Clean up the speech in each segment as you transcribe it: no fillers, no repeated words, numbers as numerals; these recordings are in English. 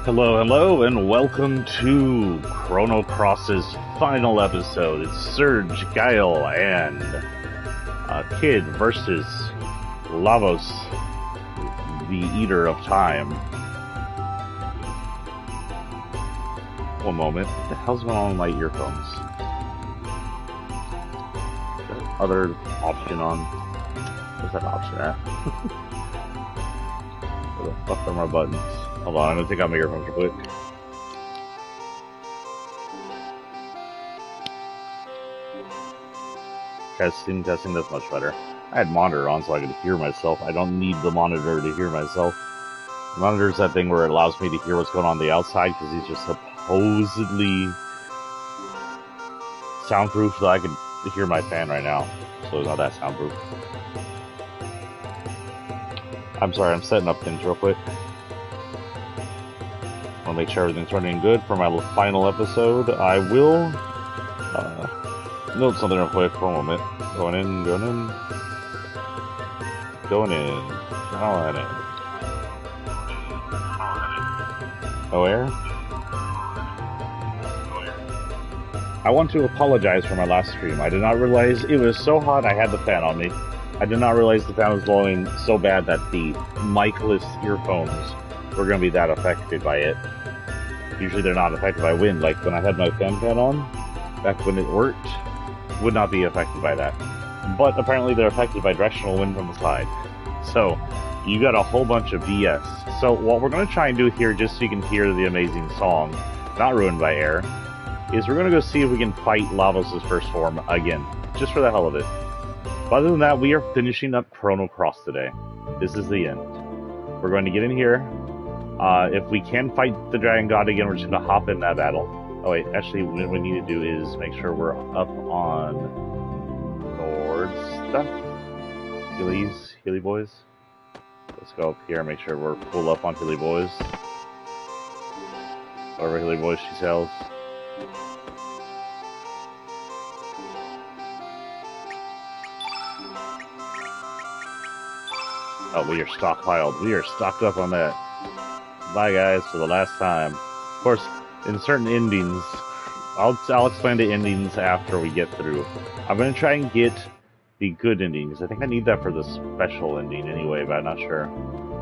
Hello, hello, and welcome to Chrono Cross's final episode. It's Surge, Guile, and Kid versus Lavos, the Eater of Time. One moment. What the hell's going on with my earphones? Other option on. Where's that option at? Where the fuck are my buttons? Hold on, I'm gonna take out my earphones real quick. Testing, that's much better. I had monitor on so I could hear myself. I don't need the monitor to hear myself. The monitor's that thing where it allows me to hear what's going on the outside because he's just supposedly soundproof so I can hear my fan right now. So it's not that soundproof. I'm sorry, I'm setting up things real quick. I want to make sure everything's running good for my final episode. I will note something real quick. One moment. Going in. Oh, air? I want to apologize for my last stream. I did not realize it was so hot I had the fan on me. I did not realize the fan was blowing so bad that the micless earphones were going to be that affected by it. Usually they're not affected by wind. Like when I had my fan on, back when it worked, would not be affected by that. But apparently they're affected by directional wind from the side. So, you got a whole bunch of BS. So what we're going to try and do here, just so you can hear the amazing song, not ruined by air, is we're going to go see if we can fight Lavos' first form again. Just for the hell of it. But other than that, we are finishing up Chrono Cross today. This is the end. We're going to get in here. If we can fight the Dragon God again, we're just going to hop in that battle. Oh wait, actually what we need to do is make sure we're up on Nord stuff. Healy boys. Let's go up here and make sure we're full up on Healy boys. Whatever Healy boys she sells. Oh, we are stockpiled. We are stocked up on that. Bye guys, for the last time. Of course, in certain endings, I'll explain the endings after we get through. I'm going to try and get the good endings. I think I need that for the special ending anyway, but I'm not sure.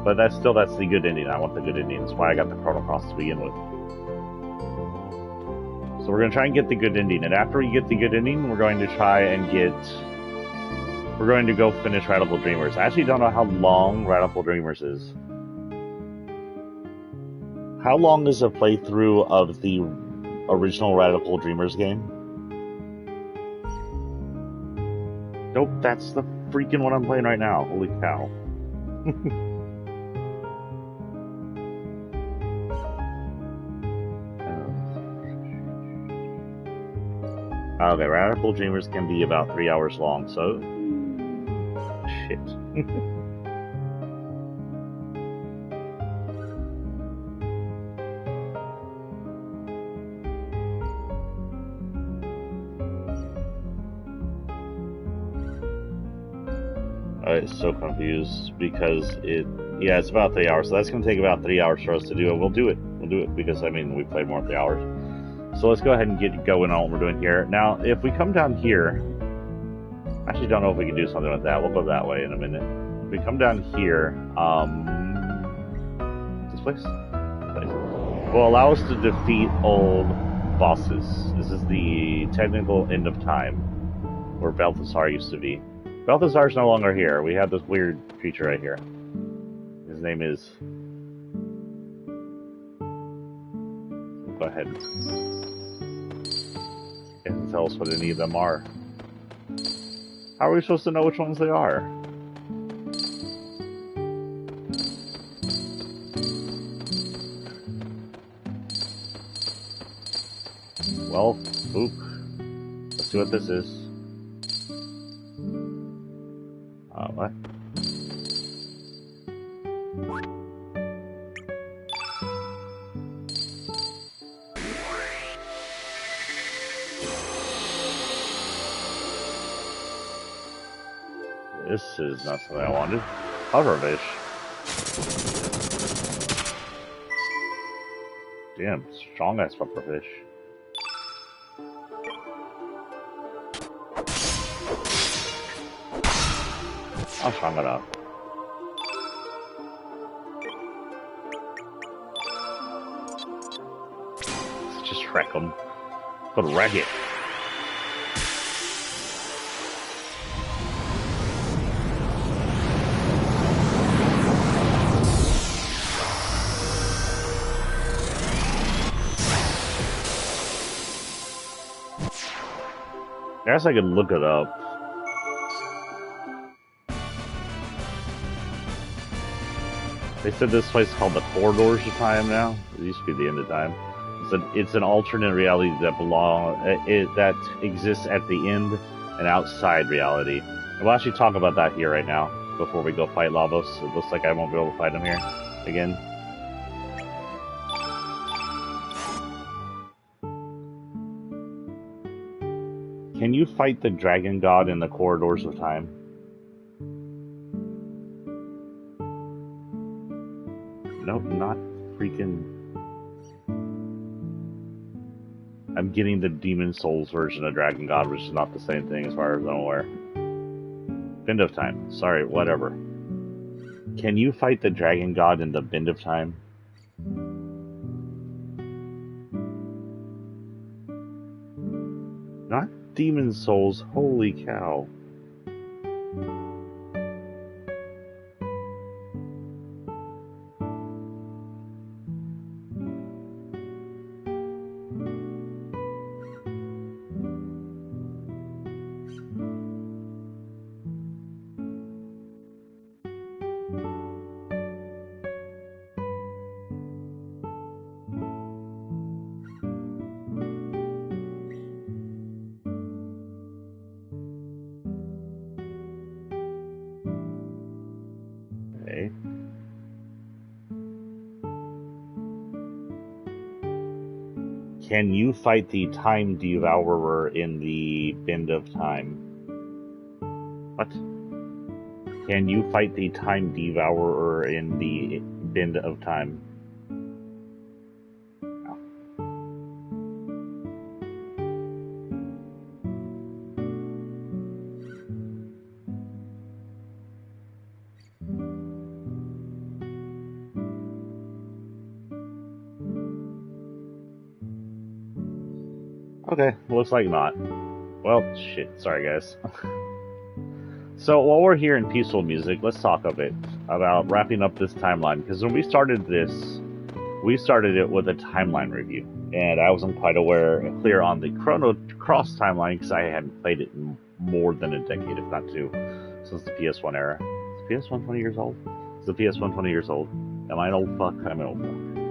But that's the good ending. I want the good ending. That's why I got the Chrono Cross to begin with. So we're going to try and get the good ending. And after we get the good ending, we're going to try and we're going to go finish Radical Dreamers. I actually don't know how long Radical Dreamers is. How long is a playthrough of the original Radical Dreamers game? Nope, that's the freaking one I'm playing right now. Holy cow. Okay, Radical Dreamers can be about 3 hours long, so... Shit. It's so confused because it's about 3 hours, so that's going to take about 3 hours for us to do it. We'll do it because, I mean, we played more than 3 hours. So let's go ahead and get going on what we're doing here. Now, if we come down here, I actually don't know if we can do something with that. We'll go that way in a minute. If we come down here, this place will allow us to defeat old bosses. This is the technical end of time, where Balthasar used to be. Balthasar's no longer here. We have this weird creature right here. His name is... Go ahead. And tell us what any of them are. How are we supposed to know which ones they are? Well, oop. Let's see what this is. What? This is not something I wanted. Hoverfish. Damn, strong ass pufferfish. I'm strong enough. Let's just wreck them. Go to wreck it. I guess I could look it up. They said this place is called the Corridors of Time now. It used to be the End of Time. It's an alternate reality that exists at the end and outside reality. And we'll actually talk about that here right now before we go fight Lavos. It looks like I won't be able to fight him here again. Can you fight the Dragon God in the Corridors of Time? Nope, not freaking... I'm getting the Demon Souls version of Dragon God, which is not the same thing as far as I'm aware. Bend of Time. Sorry, whatever. Can you fight the Dragon God in the Bend of Time? Not Demon Souls, holy cow. Okay. Can you fight the Time Devourer in the Bend of Time? What? Can you fight the Time Devourer in the Bend of Time? Oh. Okay, looks like not. Well, shit. Sorry, guys. So, while we're here in peaceful music, let's talk a bit about wrapping up this timeline. Because when we started this, we started it with a timeline review. And I wasn't quite clear on the Chrono Cross timeline because I hadn't played it in more than a decade, if not two, since the PS1 era. Is the PS1 20 years old? Is the PS1 20 years old? Am I an old fuck? I'm an old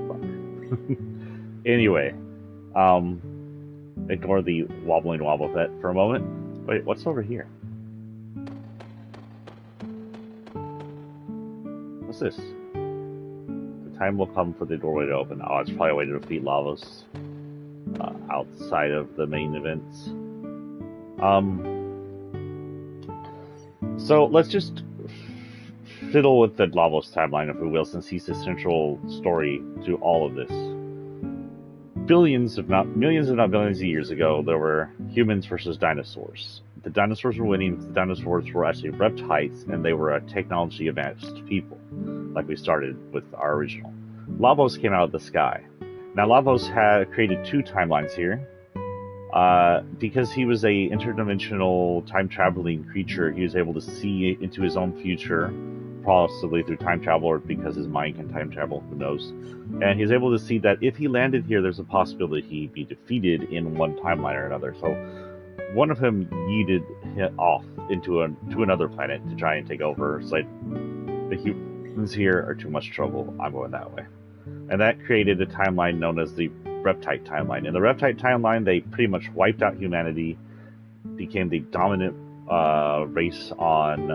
fuck. Anyway, ignore the wobbling Wobbuffet for a moment. Wait, what's over here? What's this? The time will come for the doorway to open. Oh, it's probably a way to defeat Lavos outside of the main events. So let's just fiddle with the Lavos timeline, if we will, since he's the central story to all of this. Billions, if not millions, if not billions of years ago, there were humans versus dinosaurs. The dinosaurs were winning. The dinosaurs were actually reptiles, and they were a technology-advanced people, like we started with our original. Lavos came out of the sky. Now, Lavos had created two timelines here. Because he was a interdimensional time-traveling creature, he was able to see into his own future, possibly through time travel, or because his mind can time travel, who knows. And he's able to see that if he landed here, there's a possibility he'd be defeated in one timeline or another. So one of him yeeted off into another planet to try and take over. It's like, the humans here are too much trouble, I'm going that way. And that created a timeline known as the Reptile timeline. In the Reptile timeline, they pretty much wiped out humanity, became the dominant race on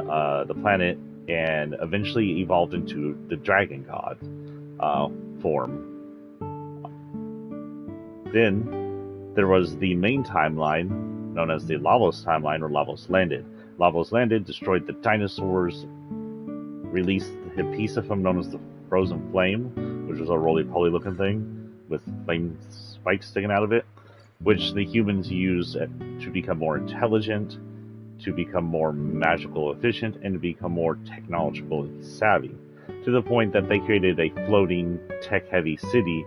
the planet, and eventually evolved into the Dragon God form. Then there was the main timeline, known as the Lavos timeline, where Lavos landed. Lavos landed, destroyed the dinosaurs, released a piece of him known as the Frozen Flame, which was a roly-poly looking thing, with flame spikes sticking out of it, which the humans use to become more intelligent, to become more magical efficient, and to become more technologically savvy, to the point that they created a floating tech-heavy city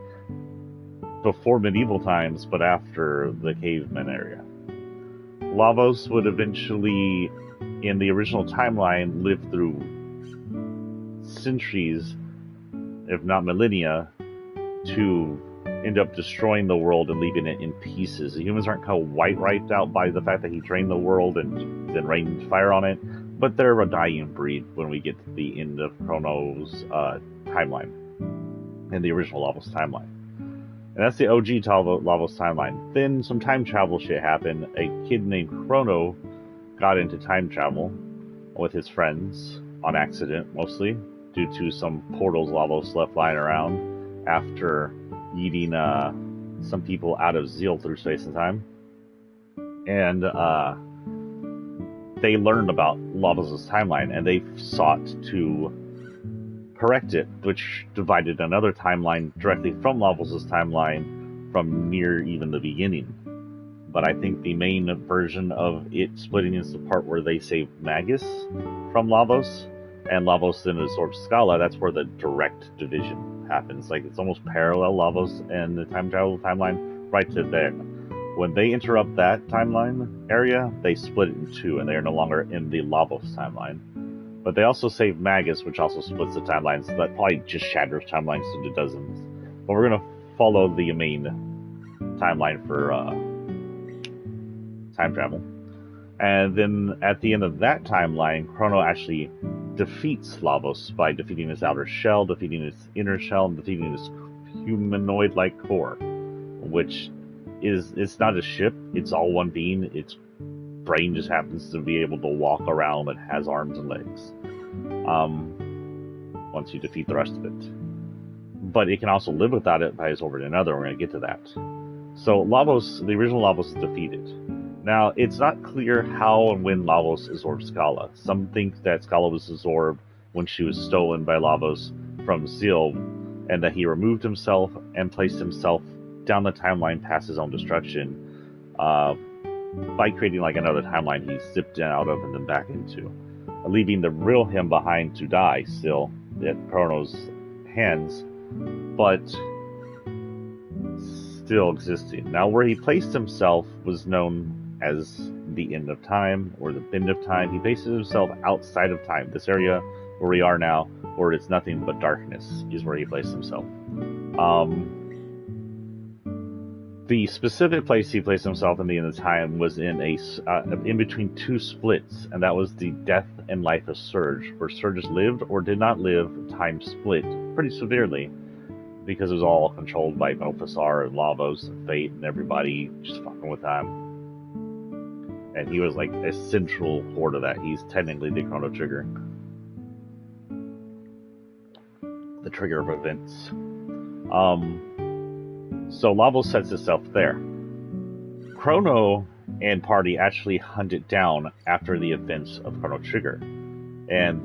before medieval times, but after the caveman area. Lavos would eventually, in the original timeline, live through centuries, if not millennia, to end up destroying the world and leaving it in pieces. The humans aren't kind of wiped out by the fact that he drained the world and then rained fire on it, but they're a dying breed when we get to the end of Chrono's timeline, in the original Lavos timeline. And that's the OG Lavos timeline. Then some time travel shit happened. A kid named Chrono got into time travel with his friends, on accident mostly, due to some portals Lavos left lying around after eating some people out of zeal through space and time. And they learned about Lavos' timeline, and they sought to correct it, which divided another timeline directly from Lavos' timeline from near even the beginning. But I think the main version of it splitting is the part where they save Magus from Lavos, and Lavos then absorbs Scala. That's where the direct division happens. Like, it's almost parallel Lavos and the time travel timeline right to there. When they interrupt that timeline area, they split it in two, and they are no longer in the Lavos timeline. But they also save Magus, which also splits the timelines, so that probably just shatters timelines into dozens. But we're going to follow the main timeline for time travel. And then at the end of that timeline, Chrono actually defeats Lavos by defeating his outer shell, defeating his inner shell, and defeating his humanoid-like core, which is, it's not a ship, it's all one being. Its brain just happens to be able to walk around and has arms and legs. Once you defeat the rest of it. But it can also live without it by absorbing another. We're going to get to that. So Lavos, the original Lavos, is defeated. Now, it's not clear how and when Lavos absorbed Scala. Some think that Scala was absorbed when she was stolen by Lavos from Zeal, and that he removed himself and placed himself down the timeline past his own destruction, by creating like another timeline he zipped out of and then back into, leaving the real him behind to die still at Chrono's hands, but still existing. Now, where he placed himself was known as the end of time, or the bend of time. He places himself outside of time. This area where we are now, where it's nothing but darkness, is where he placed himself. The specific place he placed himself in the end of time was in in between two splits, and that was the death and life of Surge, where Surge lived or did not live. Time split pretty severely, because it was all controlled by Mofasar and Lavos and Fate and everybody just fucking with time. And he was like a central core to that. He's technically the Chrono Trigger. The trigger of events. So Lavos sets itself there. Chrono and party actually hunt it down after the events of Chrono Trigger. And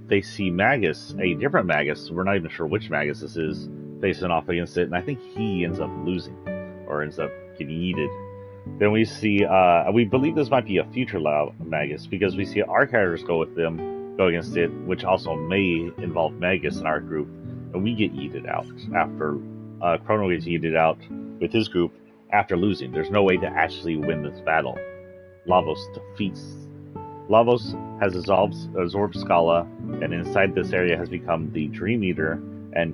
they see Magus, a different Magus, we're not even sure which Magus this is, facing off against it, and I think he ends up losing, or ends up getting yeeted. Then we see, we believe this might be a future Magus, because we see our characters go against it, which also may involve Magus in our group, and we get yeeted out after Chrono gets yeeted out with his group after losing. There's no way to actually win this battle. Lavos has absorbed Scala, and inside this area has become the Dream Eater and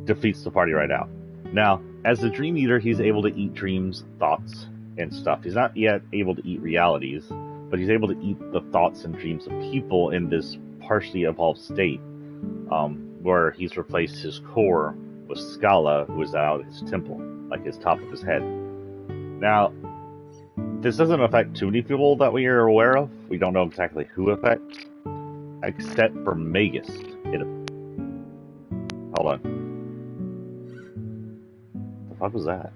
defeats the party right out. Now, as the Dream Eater, he's able to eat dreams, thoughts, and stuff. He's not yet able to eat realities, but he's able to eat the thoughts and dreams of people in this partially evolved state, where he's replaced his core with Scala, who is out of his temple, like his top of his head. Now, this doesn't affect too many people that we are aware of. We don't know exactly who affects, except for Magus. Hold on. The fuck was that?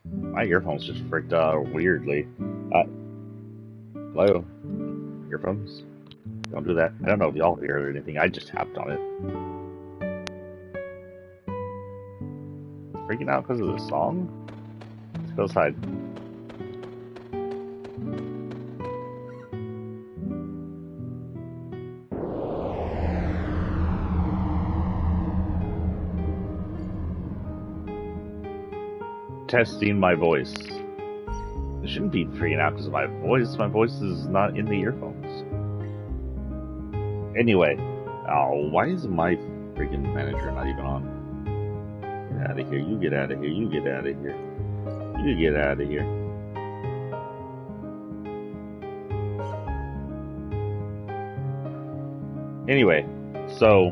My earphones just freaked out weirdly. Hello? Earphones? Don't do that. I don't know if y'all hear or anything. I just tapped on it. freaking out because of the song? Let's go outside. Testing my voice. I shouldn't be freaking out because of my voice. My voice is not in the earphones. Anyway, oh, why is my freaking manager not even on? Get out of here, you get out of here, you get out of here. You get out of here. Anyway, so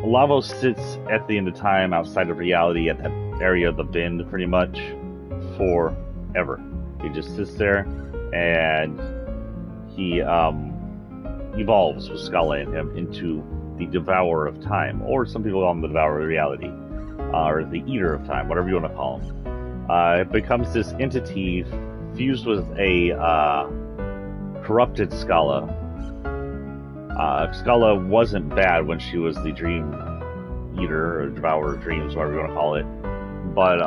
lavos sits at the end of time outside of reality at that area of the bend pretty much forever. He just sits there and he evolves with Scala in him into the Devourer of Time, or some people call him the Devourer of Reality, or the Eater of Time, whatever you want to call him. It becomes this entity fused with a corrupted Scala. Scala wasn't bad when she was the Dream Eater, or Devourer of Dreams, whatever you want to call it. But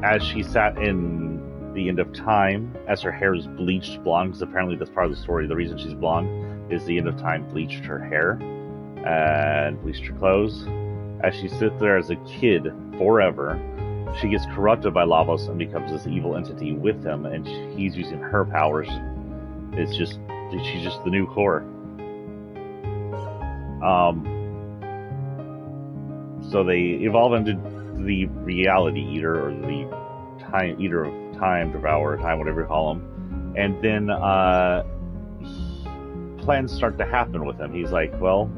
as she sat in the end of time, as her hair is bleached blonde, because apparently that's part of the story, the reason she's blonde is the end of time bleached her hair and bleached her clothes. As she sits there as a kid forever, she gets corrupted by Lavos and becomes this evil entity with him, and he's using her powers. She's just the new core. So they evolve into the Reality Eater, or the Time Eater of Time, Devourer of Time, whatever you call him. And then plans start to happen with him. He's like, well,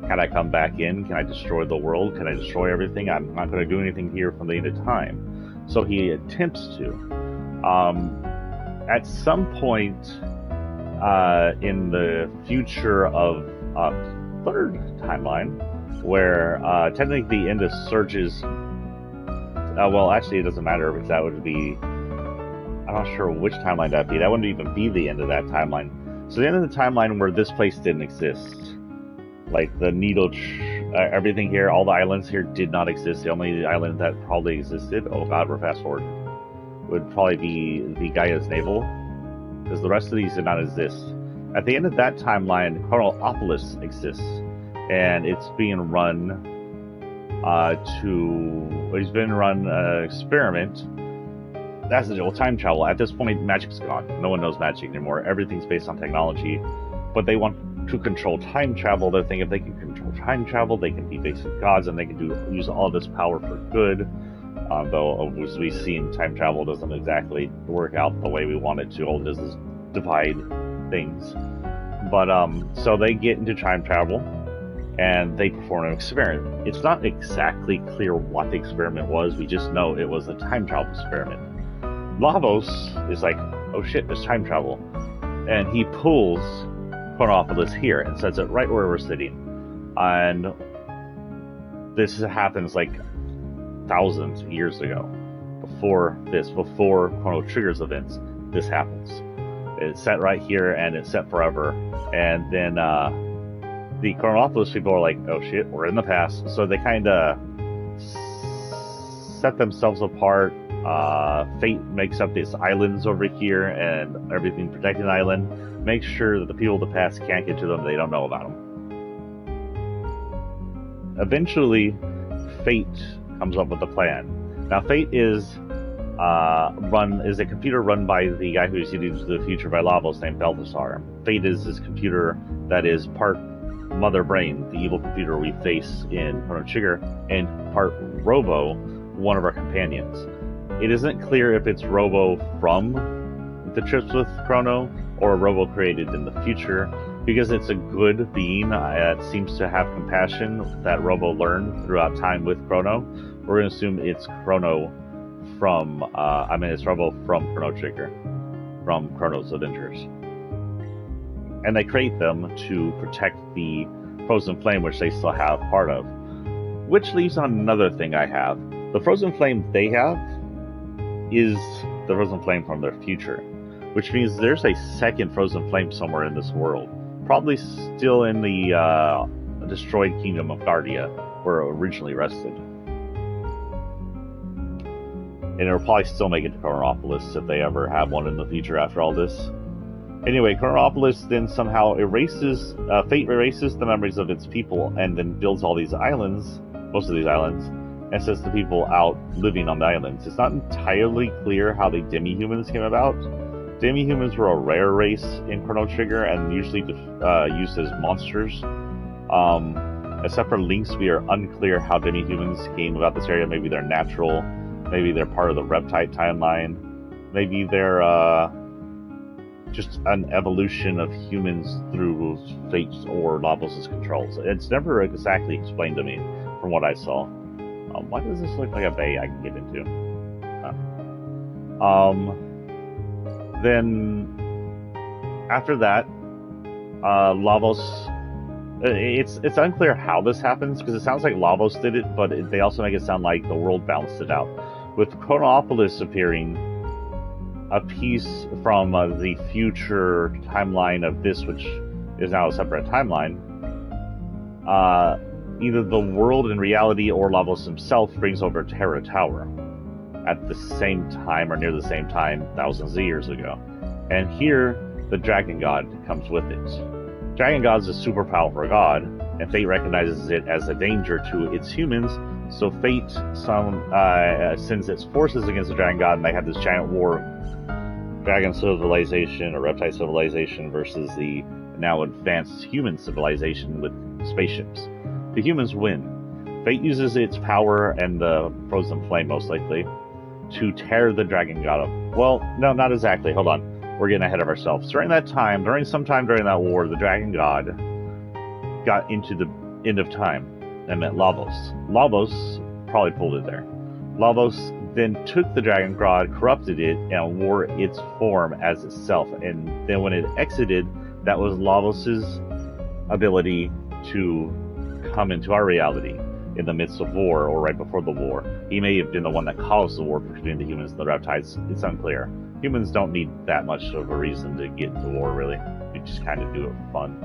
can I come back in? Can I destroy the world? Can I destroy everything? I'm not going to do anything here from the end of time. So he attempts to. At some point in the future of third timeline, where technically the end of Surge's well, actually, it doesn't matter because that would be... I'm not sure which timeline that'd be. That wouldn't even be the end of that timeline. So the end of the timeline where this place didn't exist. Like, the needle... everything here, all the islands here did not exist. The only island that probably existed... Oh god, we're fast forward. Would probably be the Gaia's Navel. Because the rest of these did not exist. At the end of that timeline, Chronopolis exists. And it's being run... he's been run an experiment. That's the time travel. At this point, magic's gone. No one knows magic anymore. Everything's based on technology. But they want to control time travel. They're thinking if they can control time travel, they can be basic gods, and they can use all this power for good. Though, as we've seen, time travel doesn't exactly work out the way we want it to. All it does is divide things. But, so they get into time travel, and they perform an experiment. It's not exactly clear what the experiment was, we just know it was a time travel experiment. Lavos is like, oh shit, there's time travel. And he pulls Chronopolis here and sets it right where we're sitting. And this happens like thousands of years ago. Before Chrono triggers events, this happens. It's set right here, and it's set forever. And then, the Chronopolis people are like, oh shit, we're in the past. So they kind of set themselves apart. Fate makes up these islands over here and everything protecting the island. Make sure that the people of the past can't get to them. They don't know about them. Eventually, Fate comes up with a plan. Now, Fate is a computer run by the guy who's leading to the future by Lavos named Balthasar. Fate is this computer that is part Mother Brain, the evil computer we face in Chrono Trigger, and part Robo, one of our companions. It isn't clear if it's Robo from the trips with Chrono or a Robo created in the future, because it's a good being that seems to have compassion that Robo learned throughout time with Chrono. We're going to assume it's Chrono from, it's Robo from Chrono Trigger, from Chrono's Adventures. And they create them to protect the Frozen Flame, which they still have part of. Which leaves on another thing I have. The Frozen Flame they have is the Frozen Flame from their future. Which means there's a second Frozen Flame somewhere in this world. Probably still in the destroyed kingdom of Guardia, where it originally rested. And it'll probably still make it to Chronopolis if they ever have one in the future after all this. Anyway, Chronopolis then somehow Fate erases the memories of its people and then builds all these islands, most of these islands, and sets the people out living on the islands. It's not entirely clear how the demi-humans came about. Demi-humans were a rare race in Chrono Trigger and usually used as monsters. Except for Lynx, we are unclear how demi-humans came about this area. Maybe they're natural, maybe they're part of the Reptite timeline, maybe they're just an evolution of humans through Fate's or Lavos' controls. It's never exactly explained to me from what I saw. Why does this look like a bay I can get into? Then after that, Lavos. It's unclear how this happens because it sounds like Lavos did it, but they also make it sound like the world balanced it out. With Chronopolis appearing, a piece from the future timeline of this, which is now a separate timeline, either the world in reality or Lavos himself brings over Terra Tower at the same time or near the same time thousands of years ago. And here, the Dragon God comes with it. Dragon God is a super powerful god, and Fate recognizes it as a danger to its humans, so Fate sends its forces against the Dragon God, and they have this giant war. Dragon civilization or Reptile civilization versus the now advanced human civilization with spaceships. The humans win. Fate uses its power and the frozen flame, most likely, to tear the Dragon God up. Well, no, not exactly. Hold on. We're getting ahead of ourselves. During that time, sometime during that war, the Dragon God got into the end of time and met Lavos. Lavos probably pulled it there. Lavos then took the Dragon God, corrupted it, and wore its form as itself. And then when it exited, that was Lavos' ability to come into our reality in the midst of war or right before the war. He may have been the one that caused the war between the humans and the reptiles. It's unclear. Humans don't need that much of a reason to get into war, really. We just kind of do it for fun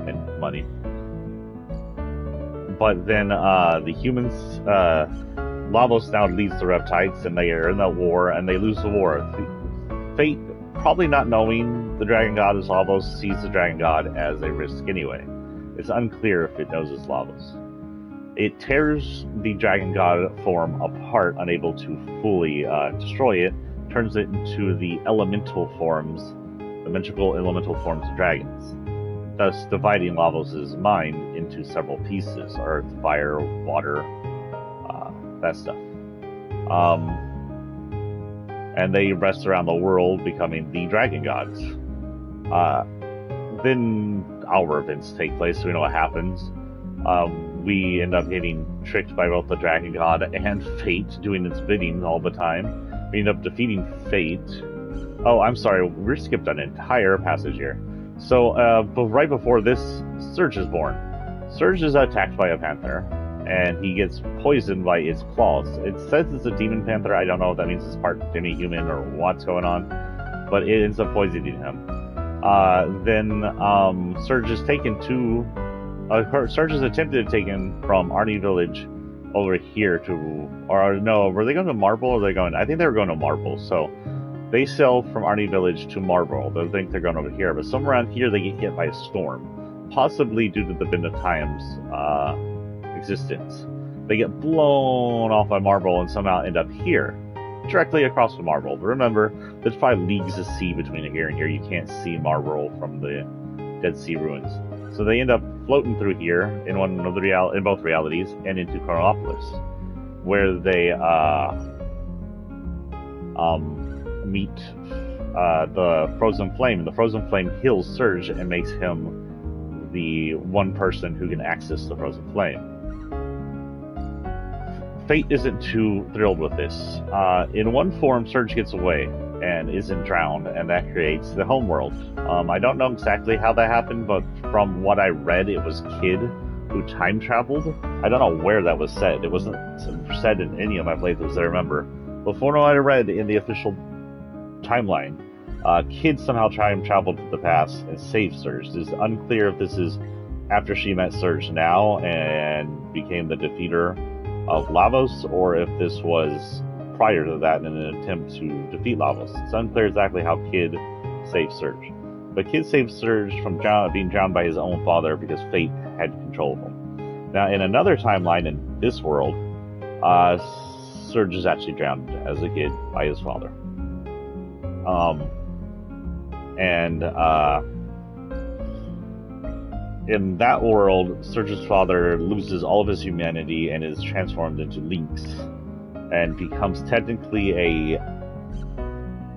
and money. But then the humans, Lavos now leads the reptiles, and they are in that war, and they lose the war. Fate, probably not knowing the Dragon God is Lavos, sees the Dragon God as a risk anyway. It's unclear if it knows it's Lavos. It tears the Dragon God form apart, unable to fully destroy it, turns it into the elemental forms, the magical elemental forms of dragons, thus dividing Lavos' mind into several pieces: earth, fire, water, that stuff. And they rest around the world, becoming the Dragon Gods. Then our events take place, so we know what happens. We end up getting tricked by both the Dragon God and Fate, doing its bidding all the time. We end up defeating Fate. Oh, I'm sorry, we skipped an entire passage here. So, but right before this, Surge is born. Surge is attacked by a panther, and he gets poisoned by its claws. It says it's a demon panther. I don't know if that means it's part demi-human or what's going on, but it ends up poisoning him. Then Surge is taken to... Surge is attempted to take him from Arnie Village over here to... Or no, were they going to Marble or were they going... I think they were going to Marble, so... They sail from Arnie Village to Marble. They think they're going over here, but somewhere around here they get hit by a storm. Possibly due to the Bend of Time's existence. They get blown off by Marble and somehow end up here. Directly across from Marble. But remember, there's 5 leagues of sea between here and here. You can't see Marble from the Dead Sea ruins. So they end up floating through here in in both realities and into Chronopolis, where they meet the Frozen Flame, and the Frozen Flame heals Surge and makes him the one person who can access the Frozen Flame. Fate isn't too thrilled with this. In one form, Surge gets away and isn't drowned, and that creates the homeworld. I don't know exactly how that happened, but from what I read, it was Kid who time traveled. I don't know where that was said. It wasn't said in any of my playthroughs that I remember. But from what I read in the official timeline, Kid somehow time traveled to the past and saved Surge. It's unclear if this is after she met Surge now and became the defeater of Lavos, or if this was prior to that in an attempt to defeat Lavos. It's unclear exactly how Kid saved Surge. But Kid saved Surge from being drowned by his own father because fate had control of him. Now, in another timeline in this world, Surge is actually drowned as a kid by his father. In that world, Surge's father loses all of his humanity and is transformed into Lynx, and becomes technically a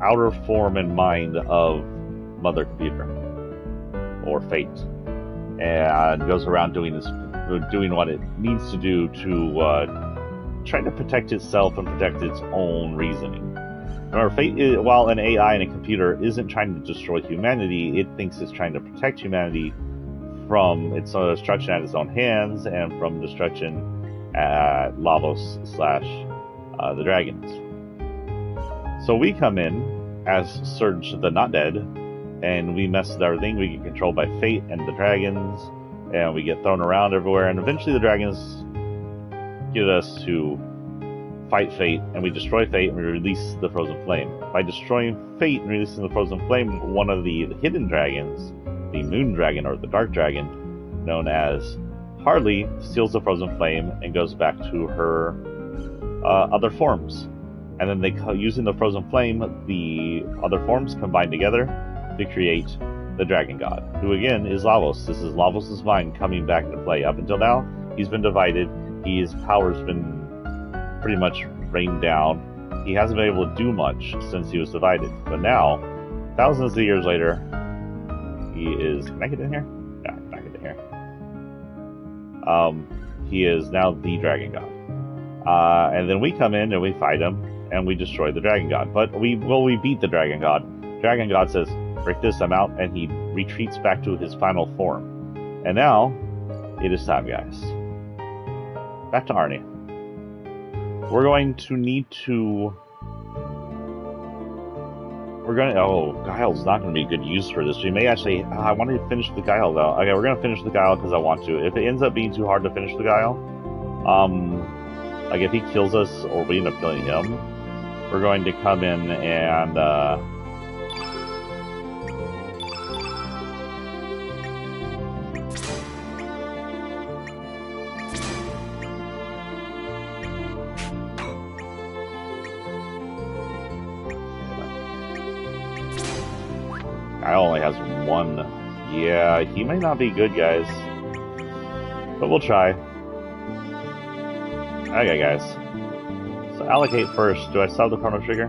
outer form and mind of Mother Computer, or Fate, and goes around doing what it needs to do to try to protect itself and protect its own reasoning. Remember, Fate, while an AI and a computer, isn't trying to destroy humanity. It thinks it's trying to protect humanity from its destruction at its own hands and from destruction at Lavos / the dragons. So we come in as Surge the Not Dead, and we mess with everything. We get controlled by Fate and the dragons, and we get thrown around everywhere, and eventually the dragons get us to fight Fate, and we destroy Fate, and we release the Frozen Flame. By destroying Fate and releasing the Frozen Flame, one of the hidden dragons, the Moon Dragon, or the Dark Dragon, known as Harley, steals the Frozen Flame and goes back to her other forms. And then using the Frozen Flame, the other forms combine together to create the Dragon God, who again is Lavos. This is Lavos' mind coming back into play. Up until now, he's been divided. His power's been pretty much rained down. He hasn't been able to do much since he was divided. But now, thousands of years later, he is... Can I get in here? Yeah, I can get in here. He is now the Dragon God. And then we come in and we fight him, and we destroy the Dragon God. But we beat the Dragon God. Dragon God says, break this, I'm out, and he retreats back to his final form. And now, it is time, guys. Back to Arnie. We're going to need to... Oh, Guile's not going to be a good use for this. We may actually... I want to finish the Guile, though. Okay, we're going to finish the Guile because I want to. If it ends up being too hard to finish the Guile, like if he kills us or we end up killing him, we're going to come in and... Guile only has one. Yeah, he may not be good, guys. But we'll try. Okay, guys. So allocate first. Do I stop the Chrono trigger?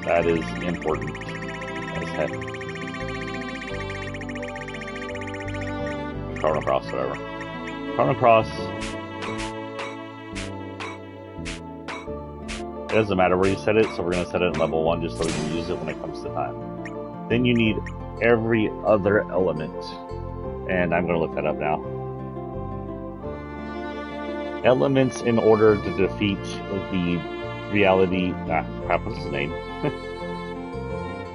That is important. As heck. Chrono Cross, whatever. Chrono Cross. It doesn't matter where you set it, so we're going to set it in level 1 just so we can use it when it comes to time. Then you need every other element. And I'm going to look that up now. Elements in order to defeat the reality... crap, what's his name?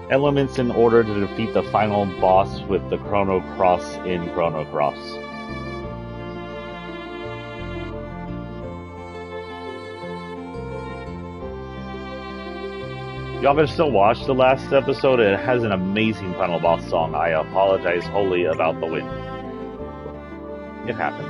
Elements in order to defeat the final boss with the Chrono Cross in Chrono Cross. Y'all can still watch the last episode. It has an amazing final boss song. I apologize wholly about the win. It happened.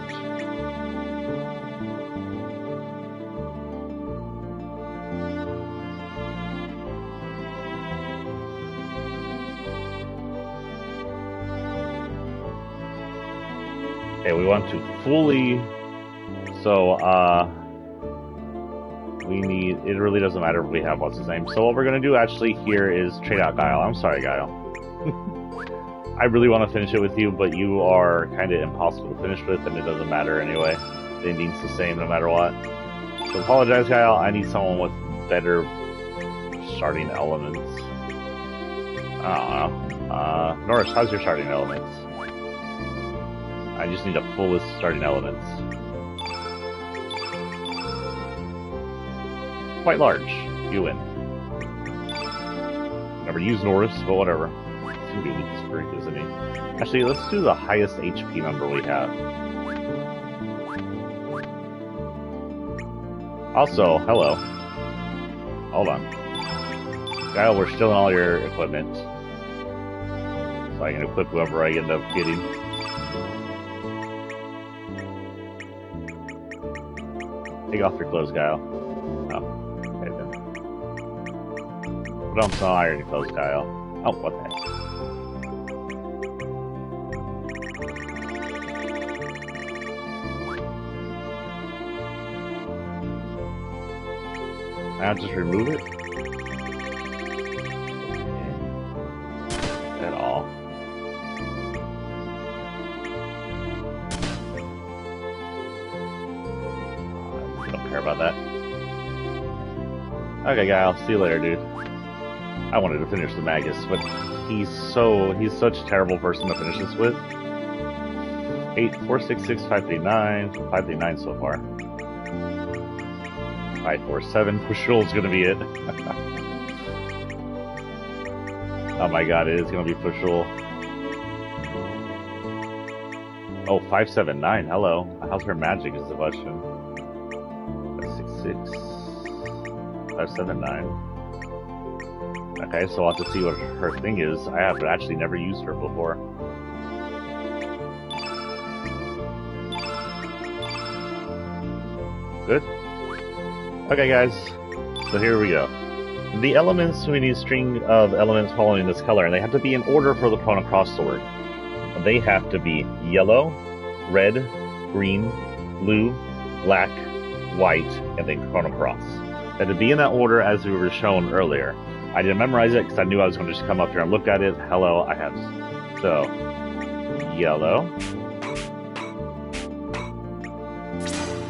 Okay, we want to fully... So, we need... It really doesn't matter if we have what's his name. So what we're going to do actually here is trade out Guile. I'm sorry, Guile. I really want to finish it with you, but you are kind of impossible to finish with, and it doesn't matter anyway. The ending's the same no matter what. So apologize, Guile. I need someone with better starting elements. I don't know. Norris, how's your starting elements? I just need a fullest starting elements. Quite large. You win. Never used Norris, but whatever. He's gonna be weak as freak, isn't he? Actually, let's do the highest HP number we have. Also, hello. Hold on. Kyle, we're stealing all your equipment. So I can equip whoever I end up getting. Take off your clothes, Kyle. Oh, okay then. Put on some iron clothes, Kyle. Oh, what the heck? I'll just remove it. At all. I don't care about that. Okay, guy, I'll see you later, dude. I wanted to finish the Magus, but he's such a terrible person to finish this with. 8, 4, 6, 6, 5, 3, 9. 5, 3, 9 so far. 5, 4, 7. Pushul is gonna be it. Oh my god, it is gonna be Pushul. Oh, 5, 7, 9. Hello. How's her magic is the question. 6, 6. 5, 7, 9. Okay, so I'll have to see what her thing is. I have actually never used her before. Good. Okay, guys. So here we go. The elements, we need a string of elements following this color, and they have to be in order for the Chrono Cross sword. They have to be yellow, red, green, blue, black, white, and then Chrono Cross. They had to be in that order as we were shown earlier. I didn't memorize it because I knew I was going to just come up here and look at it. Hello, I have... So, yellow.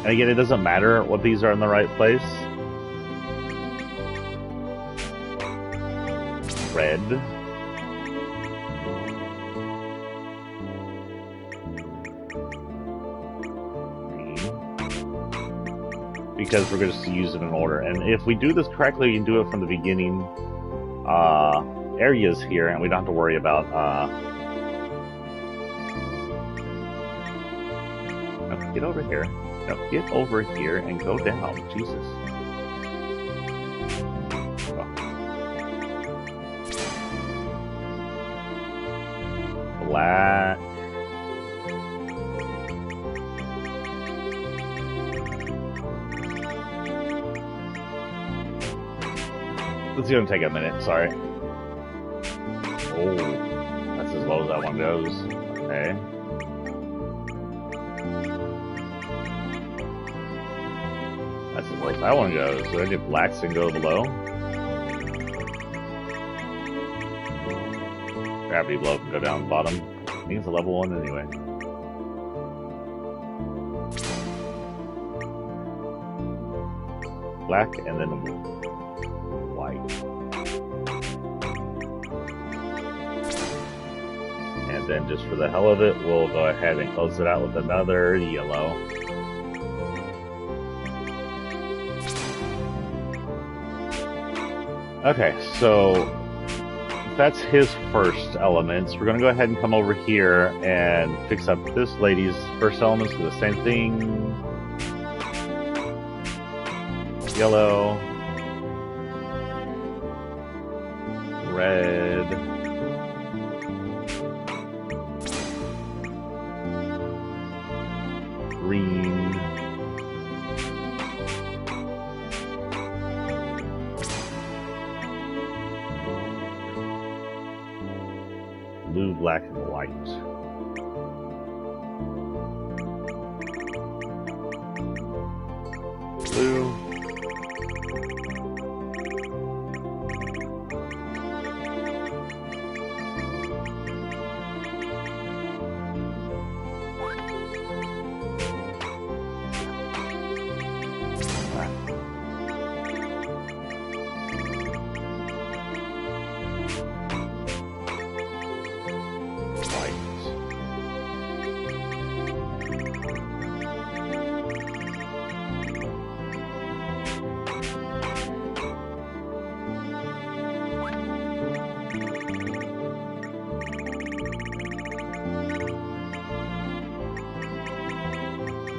And again, it doesn't matter what these are in the right place. Red. Green. Because we're going to use it in order. And if we do this correctly, we can do it from the beginning areas here, and we don't have to worry about... No, get over here. No, get over here and go down. Jesus. Black. This is gonna take a minute, sorry. Oh, that's as low as that one goes. Okay. That's as low as that one goes. So I get blacks and go below. Gravity blow can go down the bottom. I think it's a level 1 anyway. Black and then white. And then just for the hell of it, we'll go ahead and close it out with another yellow. Okay, so that's his first elements. We're going to go ahead and come over here and fix up this lady's first elements. Do the same thing. Yellow. Red. Green. Blue, black, and white. Blue.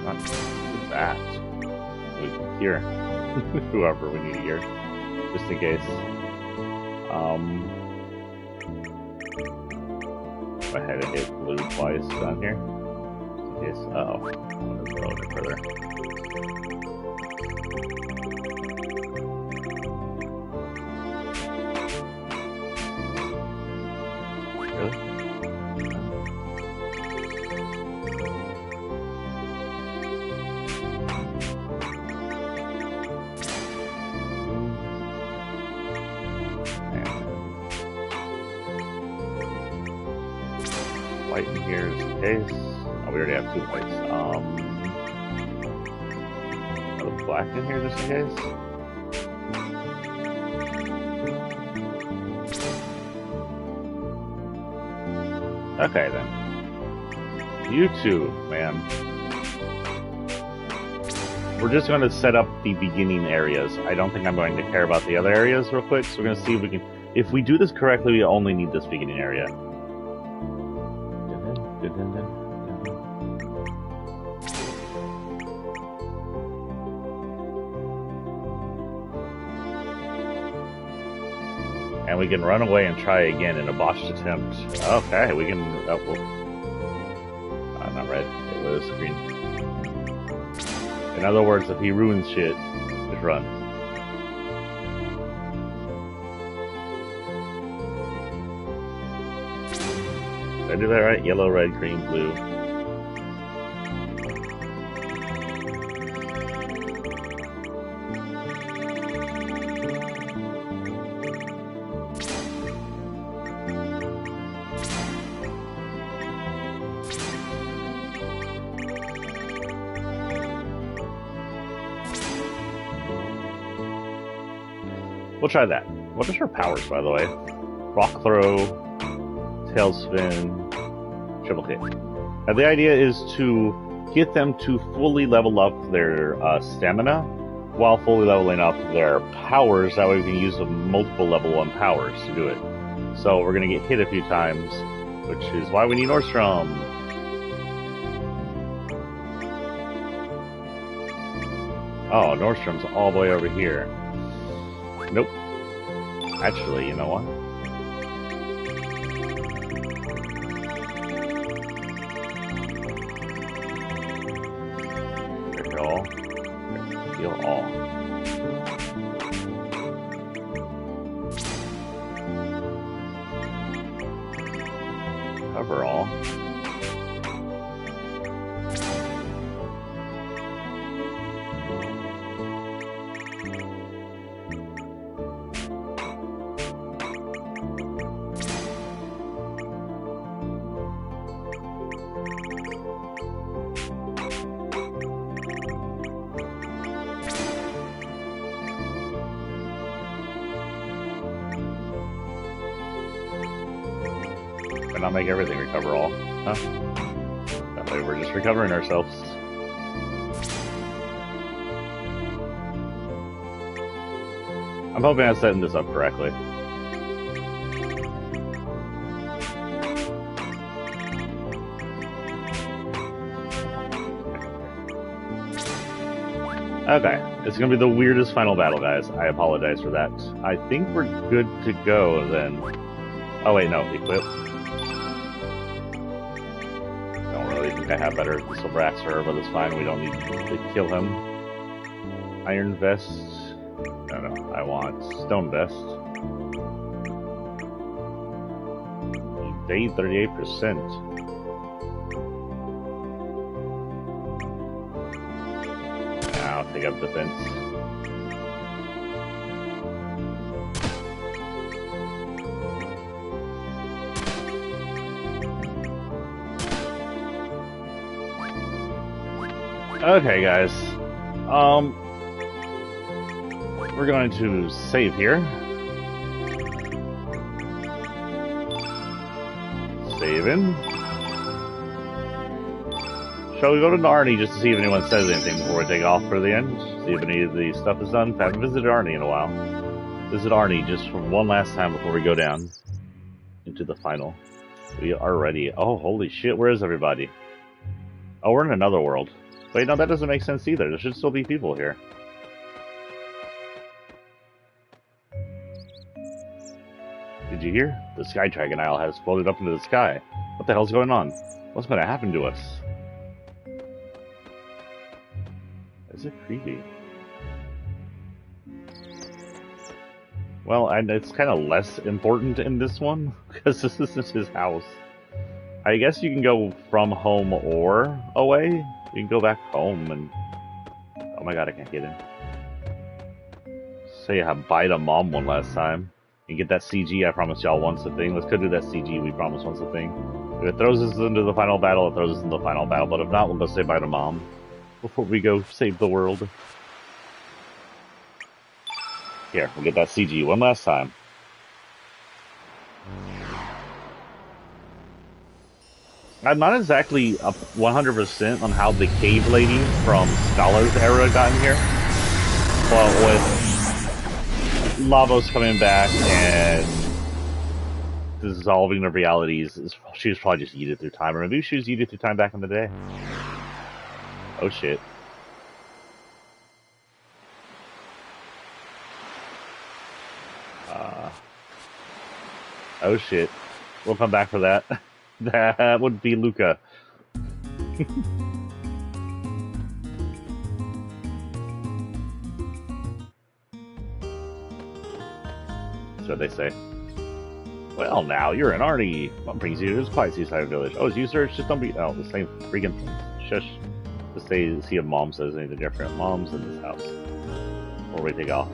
Not that. We can hear whoever we need to hear. just in case. I had to hit blue twice down here. Just in case. Uh oh. I'm gonna go a bit further. Really? White in here is the case. Oh, we already have 2 whites. Another black in here just in case. Okay then. You two, man. We're just going to set up the beginning areas. I don't think I'm going to care about the other areas real quick, so we're going to see if we can... If we do this correctly, we only need this beginning area. And we can run away and try again in a botched attempt. Okay, we can... Oh, well. Not red. It was green. In other words, if he ruins shit, just run. Did I do that right? Yellow, red, green, blue. We'll try that. What is her powers, by the way? Rock throw, tail spin, triple kick. Now the idea is to get them to fully level up their stamina while fully leveling up their powers. That way we can use the multiple level 1 powers to do it. So we're going to get hit a few times, which is why we need Nordstrom. Oh, Nordstrom's all the way over here. Nope. Actually, you know what? Heal all. Heal all. Cover all. And not make everything recover all, huh? That way we're just recovering ourselves. I'm hoping I'm setting this up correctly. Okay, it's gonna be the weirdest final battle, guys. I apologize for that. I think we're good to go then. Oh wait, no, equip. I have better silver axe for her, but it's fine. We don't need to kill him. Iron vest. No, I want stone vest. Evade 38%. I'll take up defense. Okay, guys. We're going to save here. Save in. Shall we go to Narni just to see if anyone says anything before we take off for the end? See if any of the stuff is done. Haven't visited Arnie in a while. Visit Arnie just for one last time before we go down into the final. We are ready. Oh, holy shit, where is everybody? Oh, we're in another world. Wait, no, that doesn't make sense either. There should still be people here. Did you hear? The Sky Dragon Isle has floated up into the sky. What the hell's going on? What's going to happen to us? Is it creepy? Well, and it's kind of less important in this one, because this isn't his house. I guess you can go from home or away. You can go back home and... Oh my god, I can't get in. Say I bye to mom one last time. And get that CG I promised y'all once a thing. Let's go do that CG we promised once a thing. If it throws us into the final battle, it throws us into the final battle. But if not, we'll go say bye to mom. Before we go save the world. Here, we'll get that CG one last time. I'm not exactly 100% on how the cave lady from Scholar's era got in here. But with lavos coming back and dissolving the realities, she was probably just yeeted through time. Or maybe she was yeeted through time back in the day. Oh shit. Oh shit. We'll come back for that. That would be Luca. That's what they say. Well, now you're an Arnie. What brings you to this quiet seaside village? Oh, it's you, sir? Just don't be. Oh, the same freaking thing. Shush. Just see if Mom says anything different. Mom's in this house. Before we take off.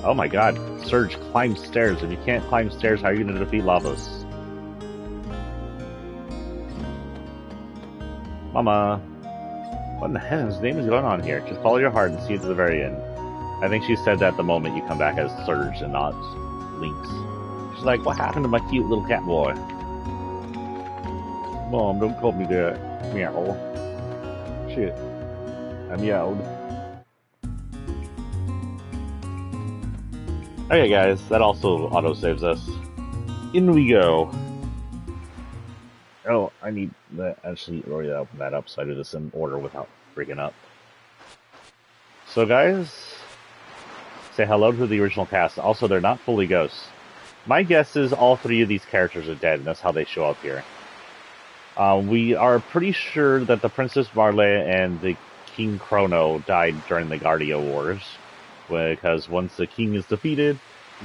Oh my god. Surge, climb stairs. If you can't climb stairs, how are you going to defeat lavos? Mama. What in the heaven's name is going on here? Just follow your heart and see it to the very end. I think she said that the moment you come back as Surge and not Lynx. She's like, what happened to my cute little cat boy? Mom, don't call me that. Meow. Shit. I meowed. Okay guys, that also auto-saves us. In we go. Oh, I need to actually already open that up so I do this in order without freaking up. So guys, say hello to the original cast. Also, they're not fully ghosts. My guess is all three of these characters are dead, and that's how they show up here. We are pretty sure that the Princess Marle and the King Chrono died during the Guardia Wars, because once the king is defeated,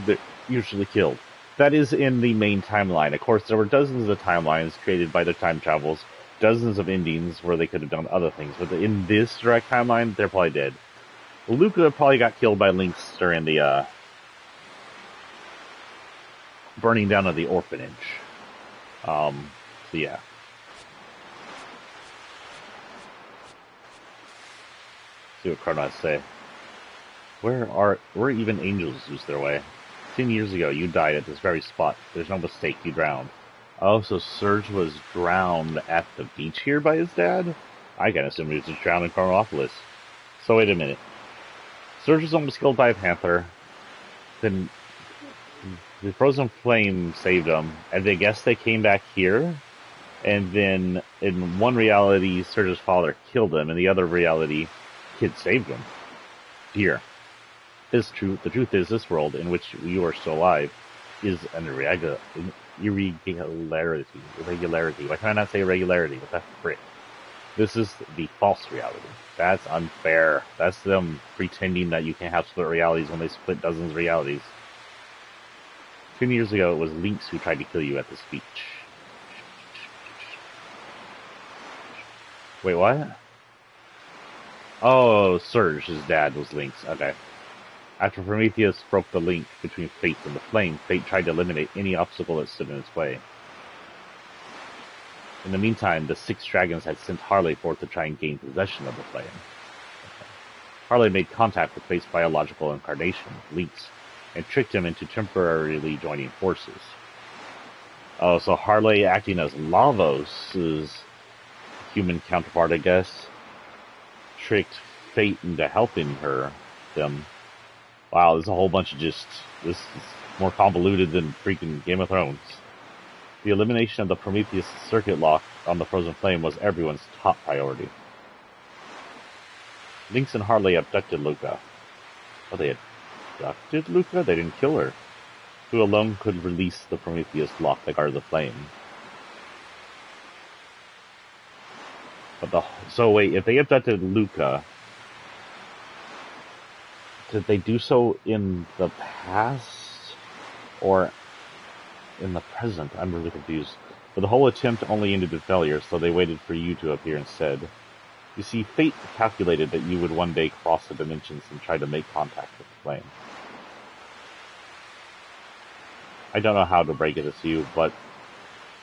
they're usually killed. That is in the main timeline. Of course, there were dozens of timelines created by the time travels, dozens of endings where they could have done other things, but in this direct timeline, they're probably dead. Luca probably got killed by Lynx during the burning down of the orphanage. So yeah. See what Chrono has to say. Where even angels lose their way? 10 years ago, you died at this very spot. There's no mistake, you drowned. Oh, so Surge was drowned at the beach here by his dad? I can assume he was just drowned in Chronopolis. So wait a minute. Surge was almost killed by a panther. Then the frozen flame saved him, and I guess they came back here. And then in one reality, Surge's father killed him. In the other reality, Kid saved him. Here. The truth is, this world in which you are still alive is an irregularity. Why can I not say irregularity? What the frick? This is the false reality. That's unfair. That's them pretending that you can't have split realities when they split dozens of realities. 10 years ago, it was Lynx who tried to kill you at this beach. Wait, what? Oh, Surge, his dad, was Lynx. Okay. After Prometheus broke the link between Fate and the Flame, Fate tried to eliminate any obstacle that stood in its way. In the meantime, the 6 dragons had sent Harley forth to try and gain possession of the Flame. Okay. Harley made contact with Fate's biological incarnation, Lynx, and tricked him into temporarily joining forces. Oh, so Harley, acting as Lavos' human counterpart, I guess, tricked Fate into helping them. Wow, there's a whole bunch of this is more convoluted than freaking Game of Thrones. The elimination of the Prometheus circuit lock on the Frozen Flame was everyone's top priority. Lynx and Harley abducted Luca. Oh, they abducted Luca? They didn't kill her. who alone could release the Prometheus lock that guarded the flame. So wait, if they abducted Luca, did they do so in the past or in the present? I'm really confused. But the whole attempt only ended in failure, so they waited for you to appear instead. You see, fate calculated that you would one day cross the dimensions and try to make contact with the flame. I don't know how to break it to you, but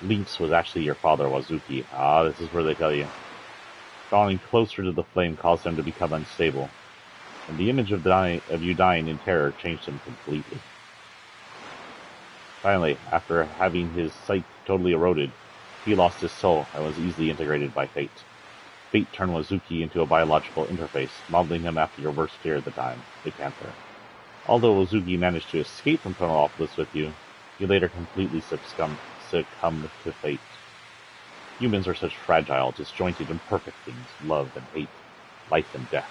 Lynx was actually your father, Wazuki. Ah, this is where they tell you. Drawing closer to the flame caused him to become unstable, and the image of you dying in terror changed him completely. Finally, after having his sight totally eroded, he lost his soul and was easily integrated by fate. Fate turned Wazuki into a biological interface, modeling him after your worst fear at the time, a panther. Although Wazuki managed to escape from Chronopolis with you, he later completely succumbed to fate. Humans are such fragile, disjointed, imperfect things, love and hate, life and death.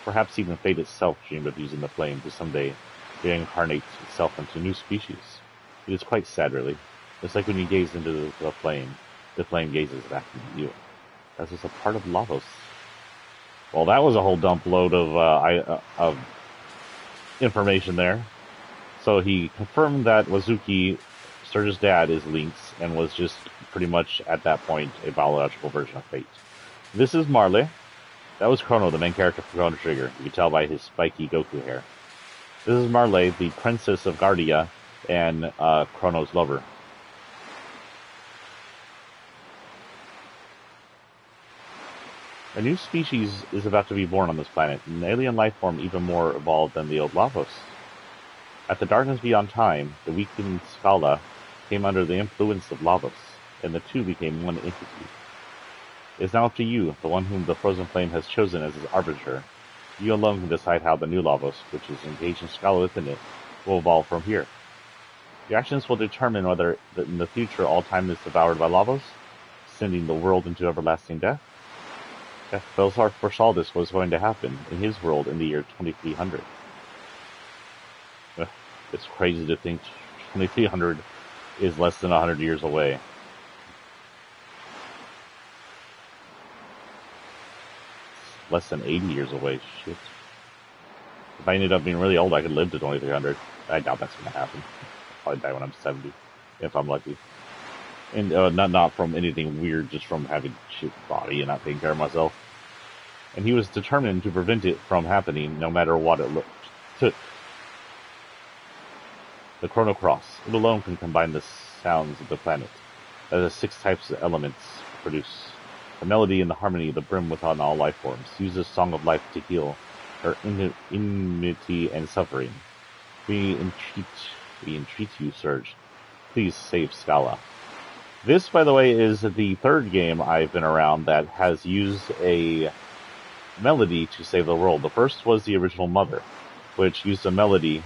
Perhaps even fate itself dreamed of using the flame to someday reincarnate itself into new species. It is quite sad, really. It's like when you gaze into the flame gazes back into you. That is a part of lavos. Well, that was a whole dump load of information there. So he confirmed that Wazuki, Surge's dad, is Lynx, and was just pretty much, at that point, a biological version of fate. This is Marley. That was Chrono, the main character for Chrono Trigger. You can tell by his spiky Goku hair. This is Marley, the princess of Guardia, and Chrono's lover. A new species is about to be born on this planet, an alien life form even more evolved than the old lavos. At the darkness beyond time, the weakened Scala came under the influence of lavos, and the two became one entity. It is now up to you, the one whom the frozen flame has chosen as its arbiter. You alone can decide how the new lavos, which is engaged in Scala within it, will evolve from here. Your actions will determine whether in the future all time is devoured by lavos, sending the world into everlasting death. Belsar foresaw this was going to happen in his world in the year 2300. It's crazy to think 2300 is less than 100 years away. It's less than 80 years away. Shit. If I ended up being really old, I could live to 2300. I doubt that's going to happen. I'll probably die when I'm 70, if I'm lucky. And not from anything weird, just from having a shit body and not taking care of myself. And he was determined to prevent it from happening, no matter what it took. The Chrono Cross. It alone can combine the sounds of the planet. That is 6 types of elements produce. The melody and the harmony, the brim within all life forms. Use this song of life to heal her enmity and suffering. We entreat you, Surge. Please save Scala. This, by the way, is the third game I've been around that has used a melody to save the world. The first was the original Mother, which used a melody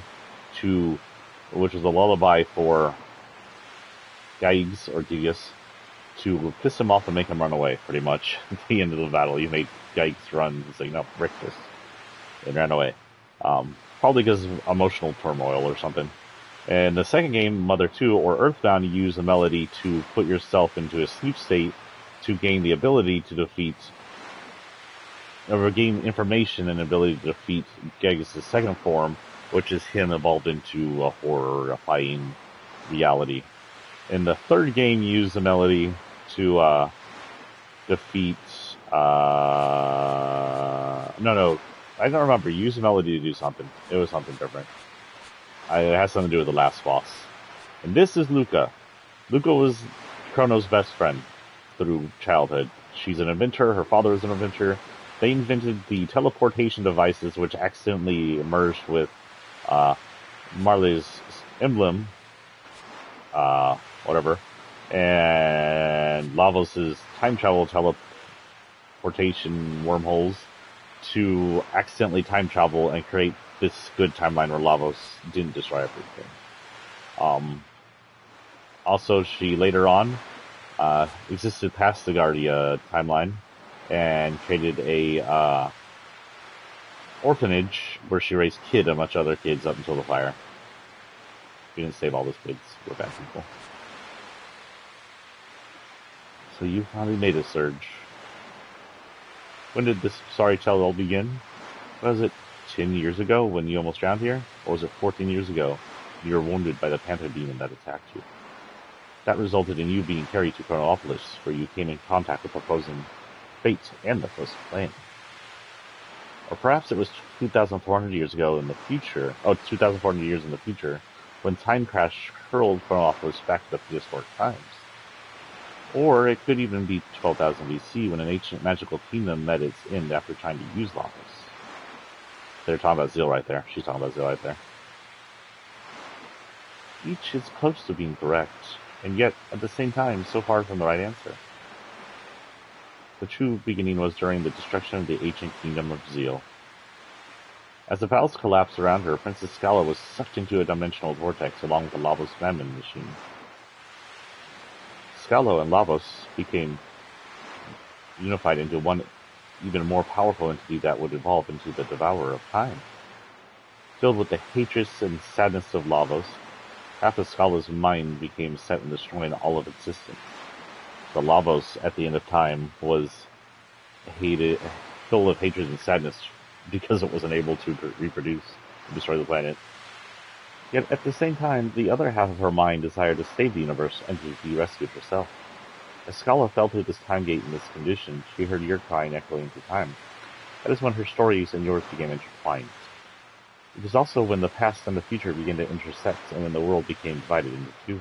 which was a lullaby for Gaius or Gigas to piss him off and make him run away, pretty much. At the end of the battle, you made Gaius run. He's like, no, frick this. And ran away. Probably because of emotional turmoil or something. And the second game, Mother 2 or Earthbound, you use a melody to put yourself into a sleep state to gain the ability to defeat, or gain information and ability to defeat Gaius' second form, which is him evolved into a horrifying reality. In the third game, you use the melody to defeat. No, I don't remember. You used the melody to do something. It was something different. It has something to do with the last boss. And this is Luca. Luca was Chrono's best friend through childhood. She's an inventor. Her father is an inventor. They invented the teleportation devices, which accidentally merged with Marley's emblem, whatever, and Lavos' time travel teleportation wormholes to accidentally time travel and create this good timeline where Lavos didn't destroy everything. Also, she later on existed past the Guardia timeline and created a orphanage where she raised Kid and a bunch of other kids up until the fire. She didn't save all those kids. We're bad people. So you finally made a Surge. When did this sorry tale all begin? Was it 10 years ago when you almost drowned here? Or was it 14 years ago when you were wounded by the panther demon that attacked you? That resulted in you being carried to Chrono, where you came in contact with opposing fate and the first flame. Or perhaps it was 2,400 years ago in the future, 2,400 years in the future, when Time Crash hurled Chrono back to the prehistoric times. Or it could even be 12,000 BC when an ancient magical kingdom met its end after trying to use lavos. They're talking about Zeal right there. She's talking about Zeal right there. Each is close to being correct, and yet, at the same time, so far from the right answer. The true beginning was during the destruction of the ancient kingdom of Zeal. As the palace collapsed around her, Princess Scala was sucked into a dimensional vortex along with the Lavos famine machine. Scala and Lavos became unified into one even more powerful entity that would evolve into the Devourer of Time. Filled with the hatred and sadness of Lavos, half of Scala's mind became set in destroying all of existence. The Lavos at the end of time was full of hatred and sadness because it wasn't able to reproduce and destroy the planet. Yet at the same time, the other half of her mind desired to save the universe and to be rescued herself. As Scala fell through this time gate in this condition, she heard your crying echoing through time. That is when her stories and yours began intertwined. It is also when the past and the future began to intersect and when the world became divided into two.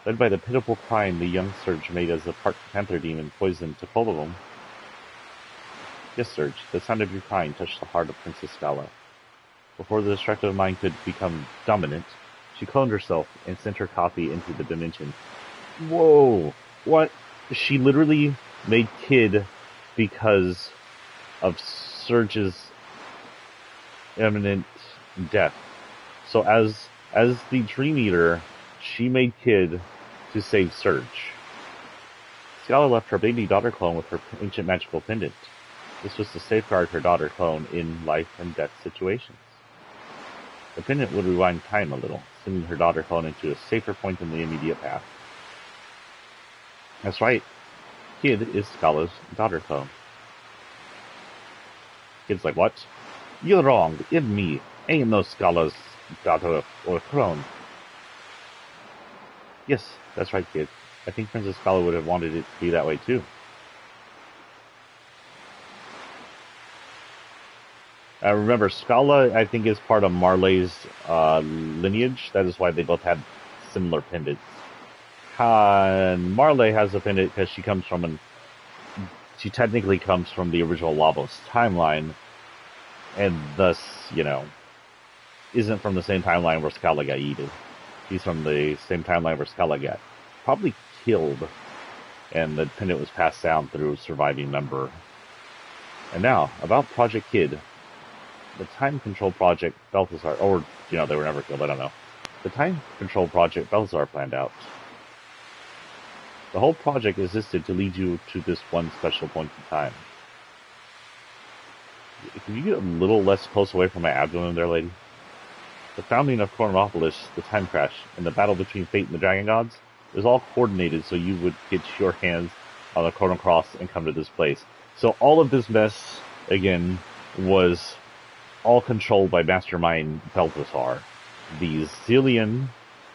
Led by the pitiful crying the young Surge made as the part panther demon poisoned took hold of him. Yes, Surge, the sound of your crying touched the heart of Princess Scala. Before the destructive mind could become dominant, she cloned herself and sent her copy into the dimension. Whoa! What? She literally made Kid because of Surge's imminent death. So as the Dream Eater, she made Kid to save Surge. Scala left her baby daughter clone with her ancient magical pendant. This was to safeguard her daughter clone in life and death situations. The pendant would rewind time a little, sending her daughter clone into a safer point in the immediate path. That's right, Kid is Scala's daughter clone. Kid's like, what? You're wrong, it's me. Ain't no Scala's daughter or clone. Yes, that's right, Kid. I think Princess Scala would have wanted it to be that way too. Remember, Scala, I think, is part of Marley's lineage. That is why they both had similar pendants. Marley has a pendant because she technically comes from the original Lavos timeline, and thus, isn't from the same timeline where Scala got eaten. He's from the same timeline where Scala got probably killed, and the pendant was passed down through a surviving member. And now, about Project Kid. The Time Control Project Balthazar, or, they were never killed, I don't know. The Time Control Project Balthazar planned out. The whole project existed to lead you to this one special point in time. Can you get a little less close away from my abdomen there, lady? The founding of Chronopolis, the Time Crash, and the battle between Fate and the Dragon Gods is all coordinated so you would get your hands on the Chrono Cross and come to this place. So all of this mess, again, was all controlled by Mastermind Balthazar, the Zillion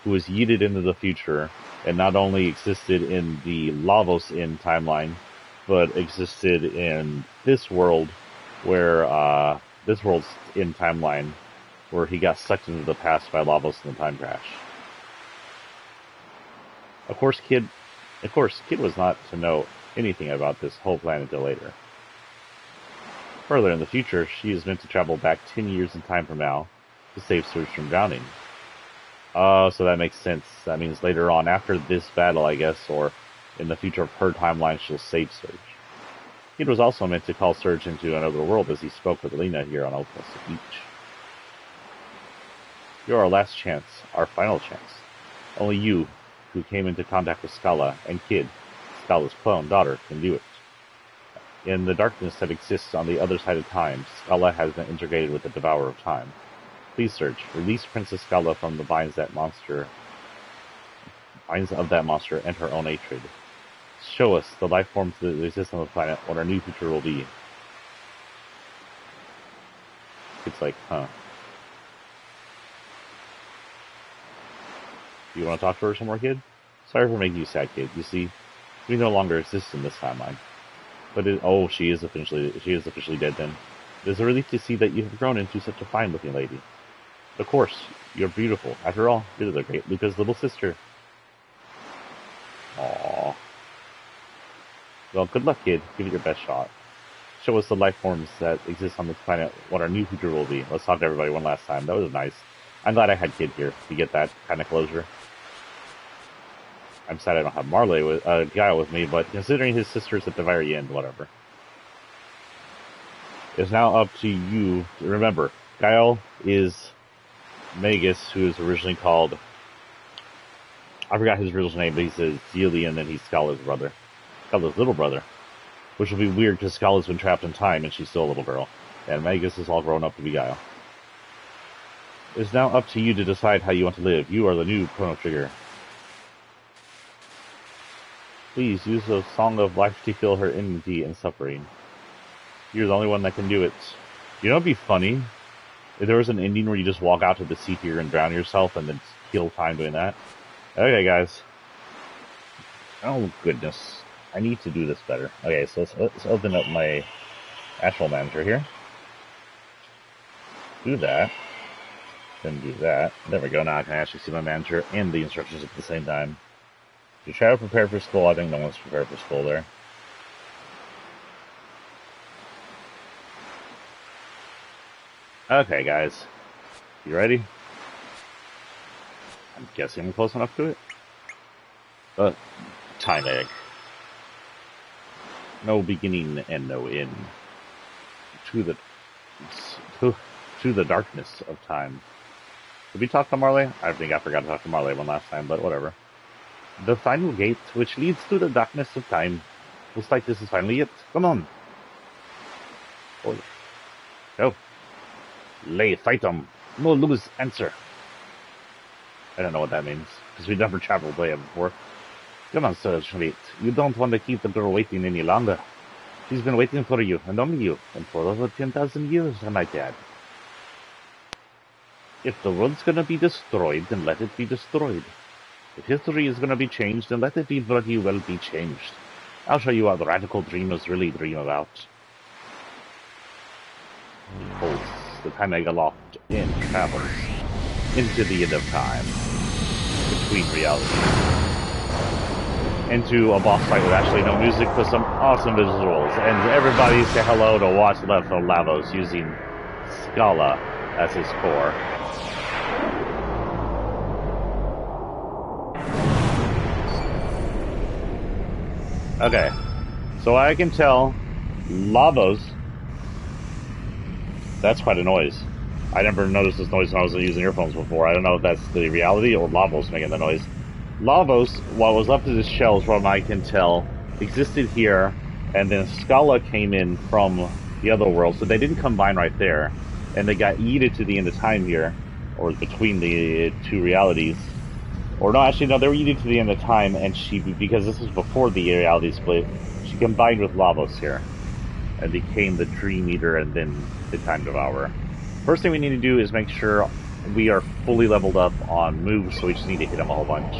who was yeeted into the future and not only existed in the Lavos End timeline, but existed in this world where, this world's End timeline, where he got sucked into the past by Lavos in the Time Crash. Of course, Kid was not to know anything about this whole plan until later. Further in the future, she is meant to travel back 10 years in time from now to save Surge from drowning. Oh, so that makes sense. That means later on, after this battle, I guess, or in the future of her timeline, she'll save Surge. Kid was also meant to call Surge into another world as he spoke with Lena here on Optimistic Beach. You're our last chance, our final chance. Only you, who came into contact with Scala and Kid, Scala's clone daughter, can do it. In the darkness that exists on the other side of time, Scala has been integrated with the Devourer of Time. Please search. Release Princess Scala from the binds of that monster and her own hatred. Show us the life forms that exist on the planet, what our new future will be. It's like, huh. You want to talk to her some more, kid? Sorry for making you sad, kid. You see, we no longer exist in this timeline. But she is officially dead then. It is a relief to see that you have grown into such a fine-looking lady. Of course, you're beautiful. After all, you're the great Luca's little sister. Aww. Well, good luck, kid. Give it your best shot. Show us the life forms that exist on this planet, what our new future will be. Let's talk to everybody one last time. That was nice. I'm glad I had Kid here to get that kind of closure. I'm sad I don't have Guile with me, but considering his sister's at the very end, whatever. It's now up to you to remember. Guile is Magus, who is originally called... I forgot his original name, but he says Zealy, and then he's Scala's brother. Scala's little brother. Which will be weird, because Scala's been trapped in time, and she's still a little girl. And Magus is all grown up to be Guile. It's now up to you to decide how you want to live. You are the new Chrono Trigger. Please use the Song of Life to feel her enmity and suffering. You're the only one that can do it. You know what'd be funny? If there was an ending where you just walk out to the sea here and drown yourself and then kill time doing that. Okay, guys. Oh, goodness. I need to do this better. Okay, so let's open up my actual manager here. Do that. Then do that. There we go. Now I can actually see my manager and the instructions at the same time. You try to prepare for school. I think no one's prepared for school there. Okay, guys. You ready? I'm guessing I'm close enough to it. Time egg. No beginning and no end. To the darkness of time. Did we talk to Marley? I think I forgot to talk to Marley one last time, but whatever. The final gate, which leads to the darkness of time. Looks like this is finally it. Come on. Go. Lay, fight them. No lose, answer. I don't know what that means, because we've never traveled there before. Come on, Sir Schmidt. You don't want to keep the girl waiting any longer. She's been waiting for you, and only you, and for over 10,000 years, I might add. If the world's gonna be destroyed, then let it be destroyed. If history is gonna be changed, then let it be bloody well be changed. I'll show you what radical dreamers really dream about. Holds the time egg aloft and travels into the end of time, between realities. Into a boss fight with actually no music, but some awesome visuals. And everybody say hello to Watch Left for Lavos using Scala as his core. Okay, so I can tell Lavos, that's quite a noise. I never noticed this noise when I was using earphones before. I don't know if that's the reality or Lavos making the noise. Lavos, what was left of his shells, from I can tell, existed here, and then Scala came in from the other world, so they didn't combine right there, and they got yeeted to the end of time here, or between the two realities. Or no, actually, no, they were yeeted to the end of time, and she, because this was before the reality split, she combined with Lavos here, and became the Dream Eater and then the Time Devourer. First thing we need to do is make sure we are fully leveled up on moves, so we just need to hit them a whole bunch.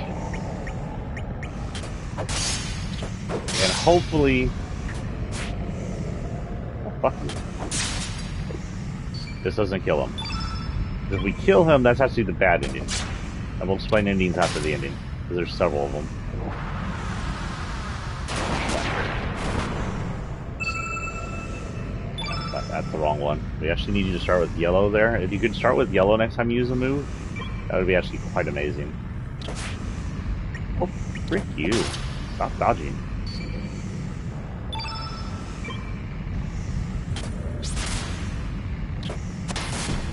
And hopefully... Oh, fuck you. This doesn't kill him. If we kill him, that's actually the bad ending. And we'll explain endings after the ending, because there's several of them. That's the wrong one. We actually need you to start with yellow there. If you could start with yellow next time you use a move, that would be actually quite amazing. Oh, frick you. Stop dodging.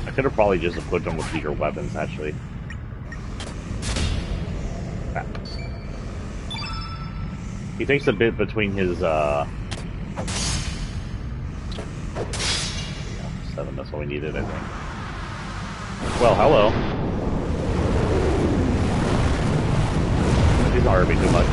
I could have probably just equipped them with weaker weapons, actually. He takes a bit between his, 7. That's what we needed, I think. Well, hello. These are too much.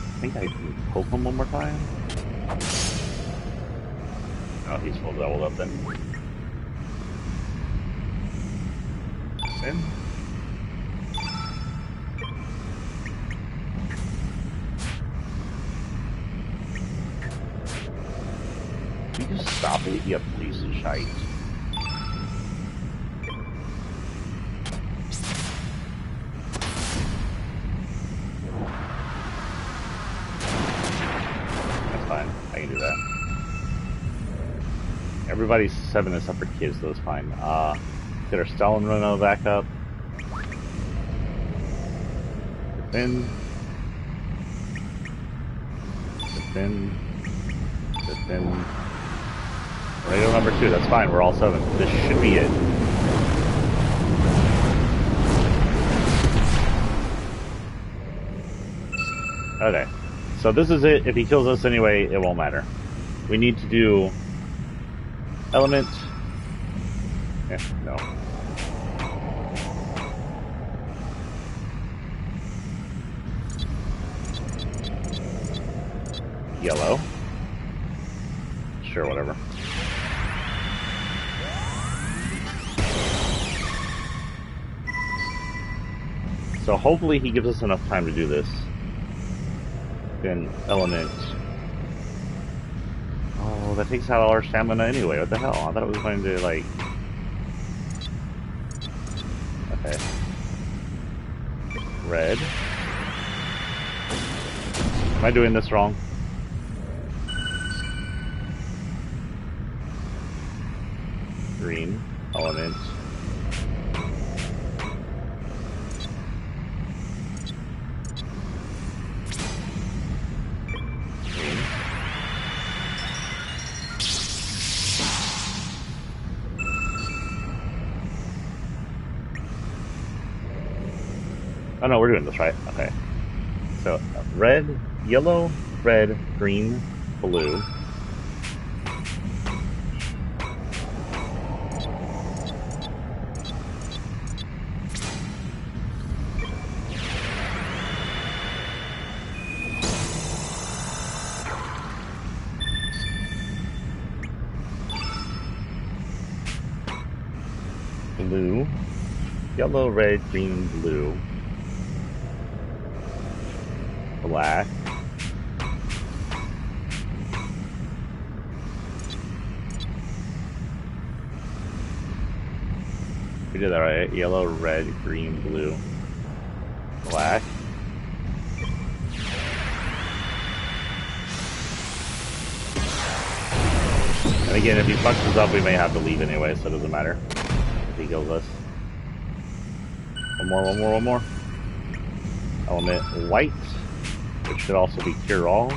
I think I can poke him one more time. Oh, he's full leveled up then. In. You just stop it, you piece of shite. That's fine, I can do that. Everybody's 7 except for kids, so it's fine. Get our Stalin Chrono back up. Defend. Defend. Defend. Radio number 2, that's fine, we're all 7. This should be it. Okay. So this is it. If he kills us anyway, it won't matter. We need to do element. Yeah, no. Yellow. Sure, whatever. So hopefully he gives us enough time to do this. Then element. Oh, that takes out all our stamina anyway. What the hell? I thought it was going to, like... Okay. Red. Am I doing this wrong? Green. Element. Oh no, we're doing this right. Okay. So, red, yellow, red, green, blue. Blue, yellow, red, green, blue. Black. We did that right. Yellow, red, green, blue, black. And again, if he fucks us up, we may have to leave anyway, so it doesn't matter if he kills us. One more, one more, one more. Element white. Which should also be cure all.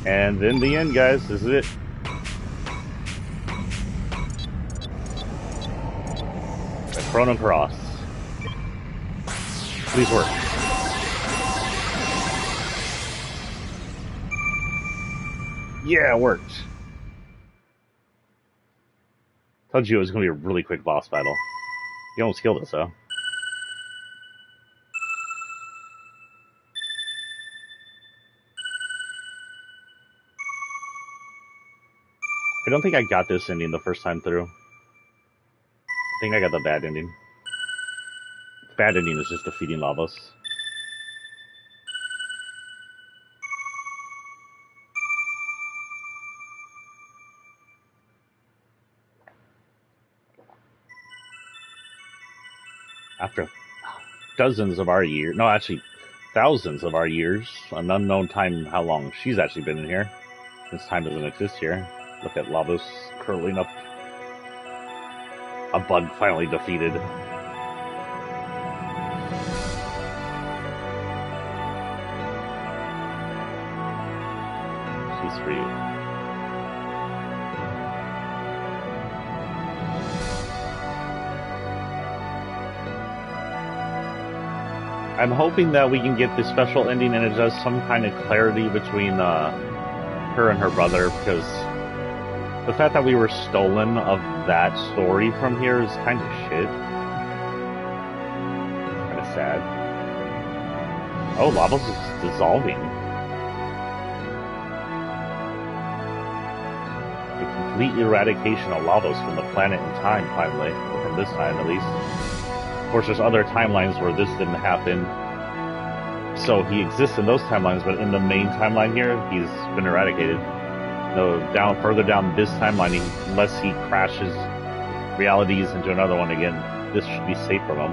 And then the end, guys. This is it. The Chrono Cross. Please work. Yeah, it worked. Told you it was going to be a really quick boss battle. You almost killed us, though. I don't think I got this ending the first time through. I think I got the bad ending. The bad ending is just defeating lavos. After dozens of our years, no, actually thousands of our years, an unknown time how long she's actually been in here. This time doesn't exist here. Look at lavos curling up. A bug finally defeated. Peace for you. I'm hoping that we can get the special ending and it does some kind of clarity between her and her brother, because the fact that we were stolen of that story from here is kind of shit. Kind of sad. Oh, lavos is dissolving. The complete eradication of lavos from the planet in time, finally. Or from this time, at least. Of course, there's other timelines where this didn't happen. So he exists in those timelines, but in the main timeline here, he's been eradicated. No, further down this timeline, unless he crashes realities into another one again, this should be safe from him.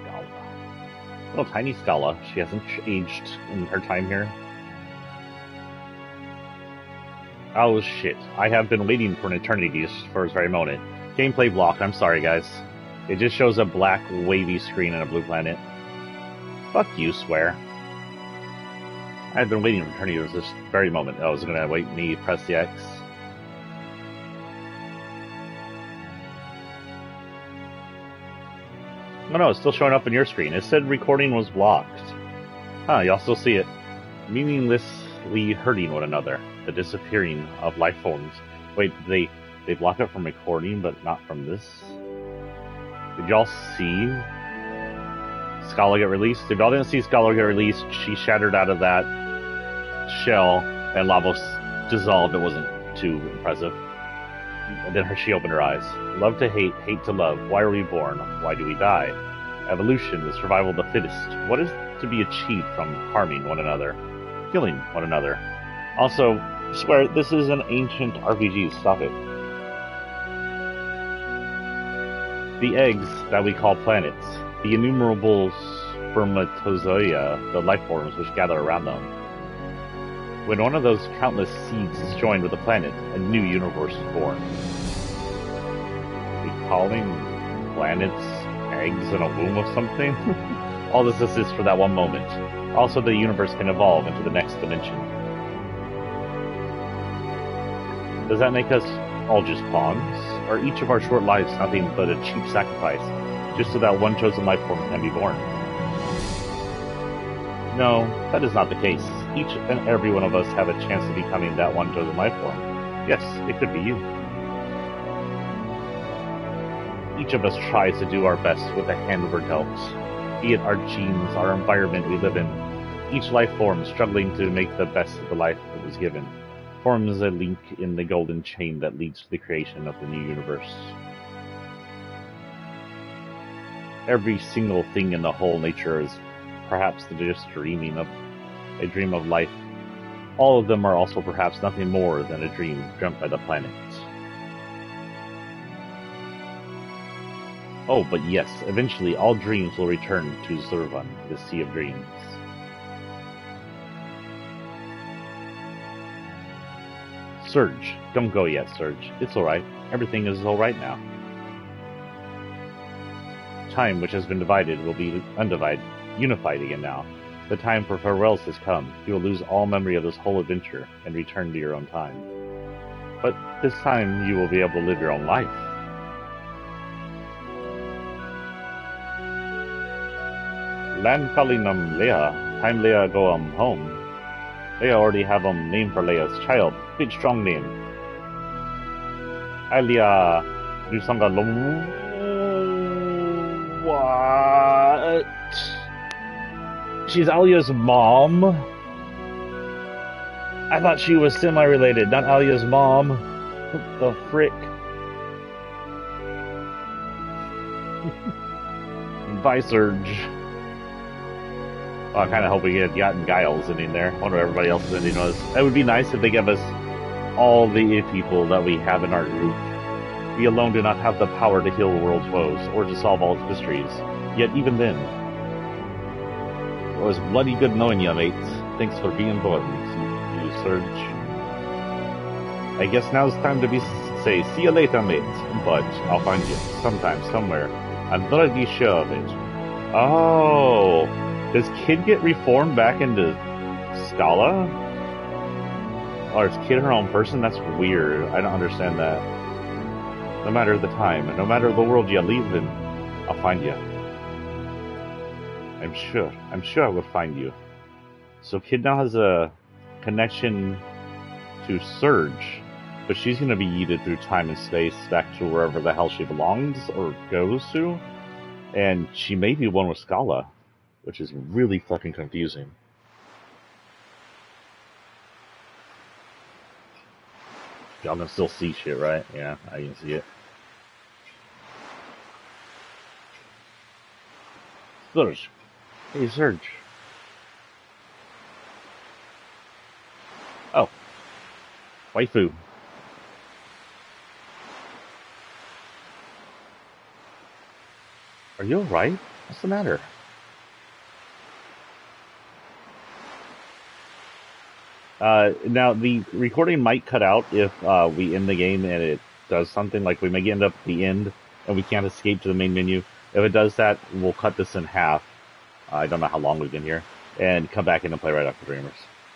Scala. Little tiny Scala. She hasn't aged in her time here. Oh shit. I have been waiting for an eternity for this very moment. Gameplay blocked. I'm sorry, guys. It just shows a black, wavy screen and a blue planet. Fuck you, swear. I've been waiting for eternity for this very moment. Oh, is it gonna wait me press the X? Oh no, it's still showing up on your screen. It said recording was blocked. Huh, y'all still see it. Meaninglessly hurting one another. The disappearing of life forms. Wait, they block it from recording, but not from this? Did y'all see Scala get released? If y'all didn't see Scala get released, she shattered out of that shell, and lavos dissolved. It wasn't too impressive. And then she opened her eyes. Love to hate, hate to love. Why are we born? Why do we die? Evolution, the survival of the fittest. What is to be achieved from harming one another? Killing one another. Also, I swear, this is an ancient RPG. Stop it. The eggs that we call planets, the innumerable spermatozoa, the life forms which gather around them. When one of those countless seeds is joined with a planet, a new universe is born. We calling planets eggs in a womb of something? All this exists for that one moment. Also, the universe can evolve into the next dimension. Does that make us all just pawns? Or each of our short lives nothing but a cheap sacrifice, just so that one chosen life form can be born? No, that is not the case. Each and every one of us have a chance of becoming that one chosen life form. Yes, it could be you. Each of us tries to do our best with the hand we're dealt, be it our genes, our environment we live in. Each life form struggling to make the best of the life it was given, forms a link in the golden chain that leads to the creation of the new universe. Every single thing in the whole nature is perhaps just dreaming of a dream of life. All of them are also perhaps nothing more than a dream dreamt by the planets. Oh, but yes, eventually all dreams will return to Zurvan, the Sea of Dreams. Surge. Don't go yet, Surge. It's alright. Everything is alright now. Time which has been divided will be undivided, unified again now. The time for farewells has come. You will lose all memory of this whole adventure and return to your own time. But this time you will be able to live your own life. Land Kalinam Leia. Time Leia go home. Leia already have name for Leia's child. Big strong name. Alia Nusanga Lom. What? She's Alia's mom? I thought she was semi-related, not Alia's mom. What the frick? Bye, Surge. Oh, I kind of hope we get gotten Giles in there. I wonder what everybody else's ending was. It would be nice if they gave us all the people that we have in our group. We alone do not have the power to heal the world's woes, or to solve all its mysteries. Yet even then, it was bloody good knowing you, mates. Thanks for being born, you Surge. I guess now it's time to be say, see you later, mate, but I'll find you sometime, somewhere. I'm pretty sure of it. Oh, does Kid get reformed back into Scala? Or is Kid her own person? That's weird. I don't understand that. No matter the time, no matter the world you live in, I'll find you. I'm sure I will find you. So Kid now has a connection to Surge, but she's going to be yeeted through time and space back to wherever the hell she belongs or goes to. And she may be one with Scala, which is really fucking confusing. Y'all can still see shit, right? Yeah, I can see it. Surge. Hey, Surge. Oh. Waifu. Are you alright? What's the matter? Now, the recording might cut out if we end the game and it does something, like we may end up at the end and we can't escape to the main menu. If it does that, we'll cut this in half. I don't know how long we've been here. And come back in and play right after Dreamers.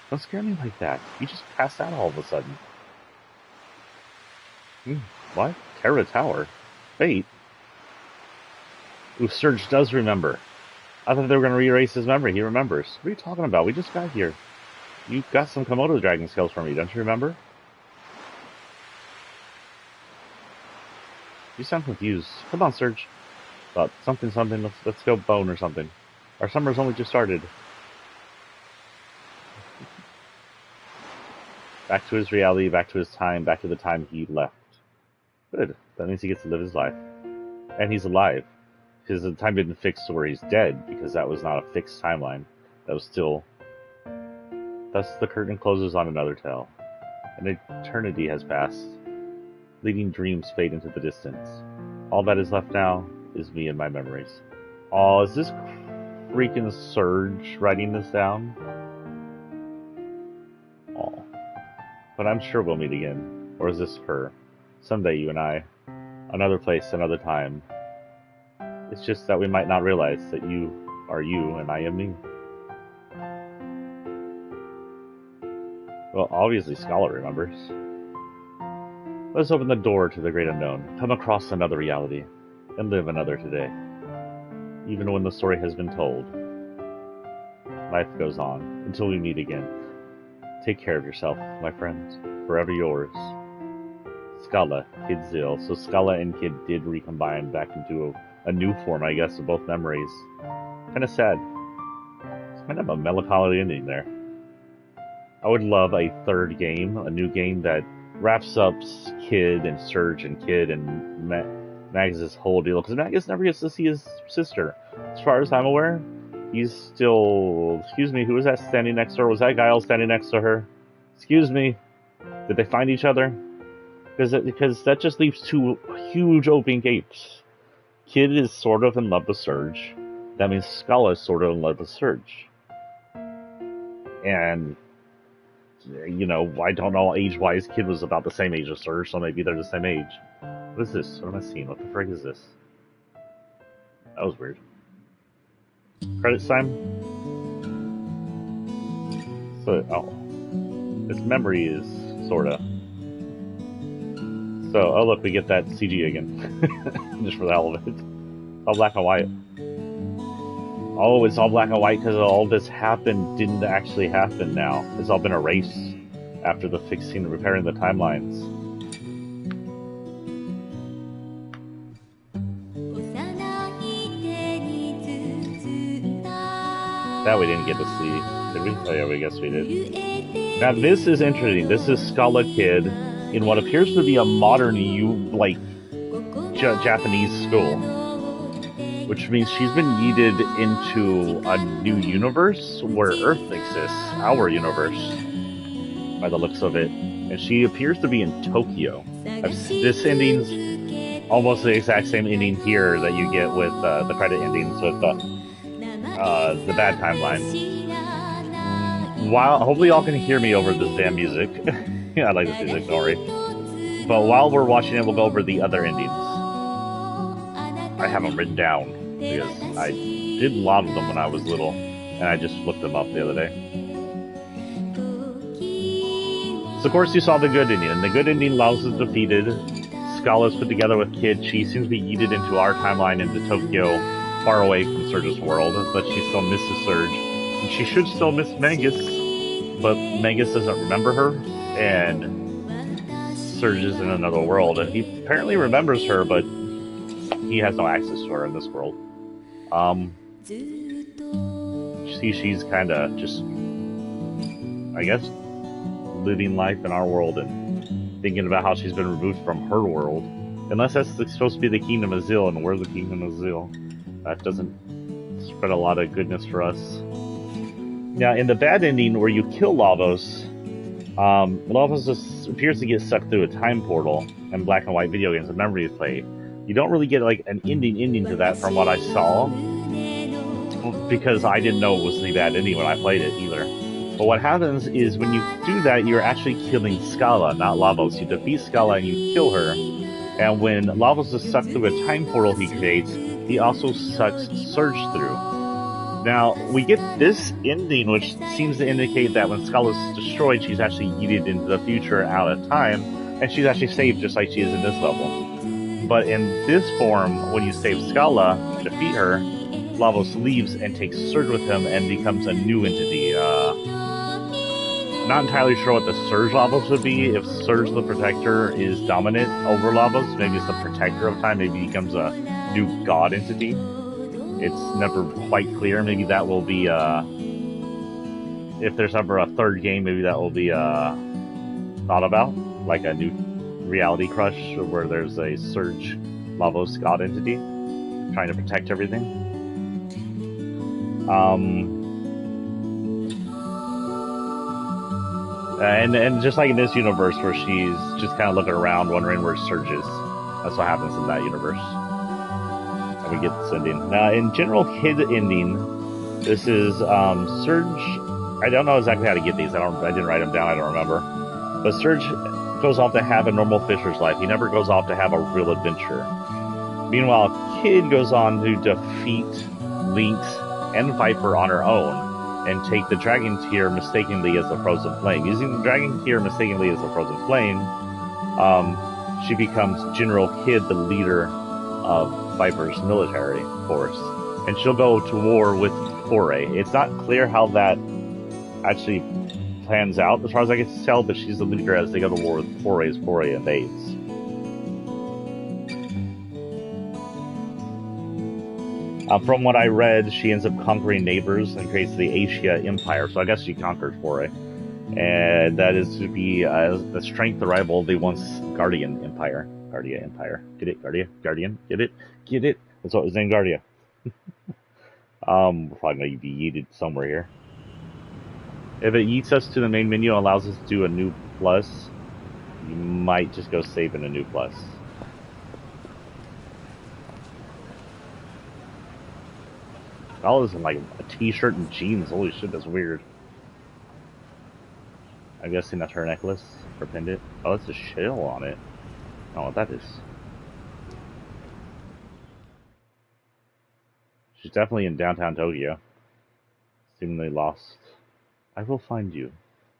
Don't scare me like that. You just passed out all of a sudden. What? Terra Tower? Fate? Ooh, Surge does remember. I thought they were going to erase his memory. He remembers. What are you talking about? We just got here. You got some Komodo dragon skills for me, don't you remember? You sound confused. Come on, Surge. About something. Let's go bone or something. Our summer's only just started. Back to his reality, back to his time, back to the time he left. Good. That means he gets to live his life. And he's alive. Because the time didn't fix to where he's dead, because that was not a fixed timeline. That was still... Thus the curtain closes on another tale. An eternity has passed, leaving dreams fade into the distance. All that is left now is me and my memories. Oh, is this freaking Surge writing this down? Oh. But I'm sure we'll meet again. Or is this her? Someday, you and I. Another place, another time. It's just that we might not realize that you are you and I am me. Well, obviously Scala remembers. Let's open the door to the great unknown, come across another reality, and live another today. Even when the story has been told, life goes on until we meet again. Take care of yourself, my friend. Forever yours. Scala, Kid Zill. So Scala and Kid did recombine back into a new form, I guess, of both memories. Kinda sad. It's kind of a melancholy ending there. I would love a third game, a new game that wraps up Kid and Surge and Kid and Magus' whole deal. Because Magus never gets to see his sister. As far as I'm aware, he's still... Excuse me, who was that standing next to her? Was that Guile standing next to her? Excuse me. Did they find each other? Because that just leaves two huge open gates. Kid is sort of in love with Surge. That means Scala is sort of in love with Surge. And... you know, I don't know age-wise. Kid was about the same age as Surge, so maybe they're the same age. What is this? What am I seeing? What the frick is this? That was weird. Credits time? So, oh. Its memory is sorta. So, oh look, we get that CG again. Just for the hell of it. All black and white. Oh, it's all black and white because all this happened didn't actually happen now. It's all been erased after the fixing and repairing the timelines. That we didn't get to see. Did we? Oh yeah, I guess we did. Now this is interesting. This is Scala Kid in what appears to be a modern, Japanese school. Which means she's been yeeted into a new universe where Earth exists, our universe, by the looks of it. And she appears to be in Tokyo. This ending's almost the exact same ending here that you get with the credit endings with the bad timeline. Hopefully y'all can hear me over this damn music. Yeah, I like this music, don't worry. But while we're watching it, we'll go over the other endings. I have them written down because I did a lot of them when I was little, and I just looked them up the other day. So of course you saw the good ending, and the good ending, Lavos is defeated, Scala's put together with Kid, she seems to be yeeted into our timeline into Tokyo, far away from Surge's world, but she still misses Surge. And she should still miss Mangus, but Mangus doesn't remember her, and Surge is in another world, and he apparently remembers her, but he has no access to her in this world. She's kind of just, I guess, living life in our world and thinking about how she's been removed from her world. Unless that's supposed to be the Kingdom of Zil, and we're the Kingdom of Zil. That doesn't spread a lot of goodness for us. Now, in the bad ending where you kill Lavos, Lavos just appears to get sucked through a time portal in black and white video games of memory play. You don't really get like an ending to that from what I saw, because I didn't know it was the bad ending when I played it either. But what happens is when you do that, you're actually killing Scala, not Lavos. You defeat Scala and you kill her, and when Lavos is sucked through a time portal he creates, he also sucks Surge through. Now, we get this ending, which seems to indicate that when Scala's destroyed, she's actually yeeted into the future out of time, and she's actually saved just like she is in this level. But in this form, when you save Scala, defeat her, Lavos leaves and takes Surge with him and becomes a new entity. Not entirely sure what the Surge Lavos would be. If Surge the Protector is dominant over Lavos, maybe it's the Protector of Time, maybe he becomes a new god entity. It's never quite clear. Maybe that will be, if there's ever a third game, maybe that will be thought about, like a new Reality Crush, where there's a Surge Lavos god entity trying to protect everything. And just like in this universe where she's just kind of looking around wondering where Surge is. That's what happens in that universe. And we get this ending. Now, in general Kid ending, this is Surge. I don't know exactly how to get these. I didn't write them down. I don't remember. But Surge goes off to have a normal fisher's life. He never goes off to have a real adventure. Meanwhile, Kid goes on to defeat Lynx and Viper on her own and take the Dragon Tear mistakenly as a Frozen Flame. Using the Dragon Tear mistakenly as a Frozen Flame, she becomes General Kid, the leader of Viper's military force. And she'll go to war with Foray. It's not clear how that actually plans out, as far as I can tell, but she's the leader as they go to war with Foray as Foray invades. From what I read, she ends up conquering neighbors and creates the Asia Empire. So I guess she conquered Foray. And that is to be the strength, the rival of the once Guardian Empire. Guardia Empire. Get it? Guardia? Guardian? Get it? Get it? That's what his name, Guardia. We're probably going to be yeeted somewhere here. If it yeets us to the main menu and allows us to do a new plus, you might just go save in a new plus. All this in like a t-shirt and jeans. Holy shit, that's weird. I'm guessing that's her necklace, her pendant. Oh, that's a shell on it. I don't know what that is. She's definitely in downtown Tokyo. Seemingly lost. I will find you,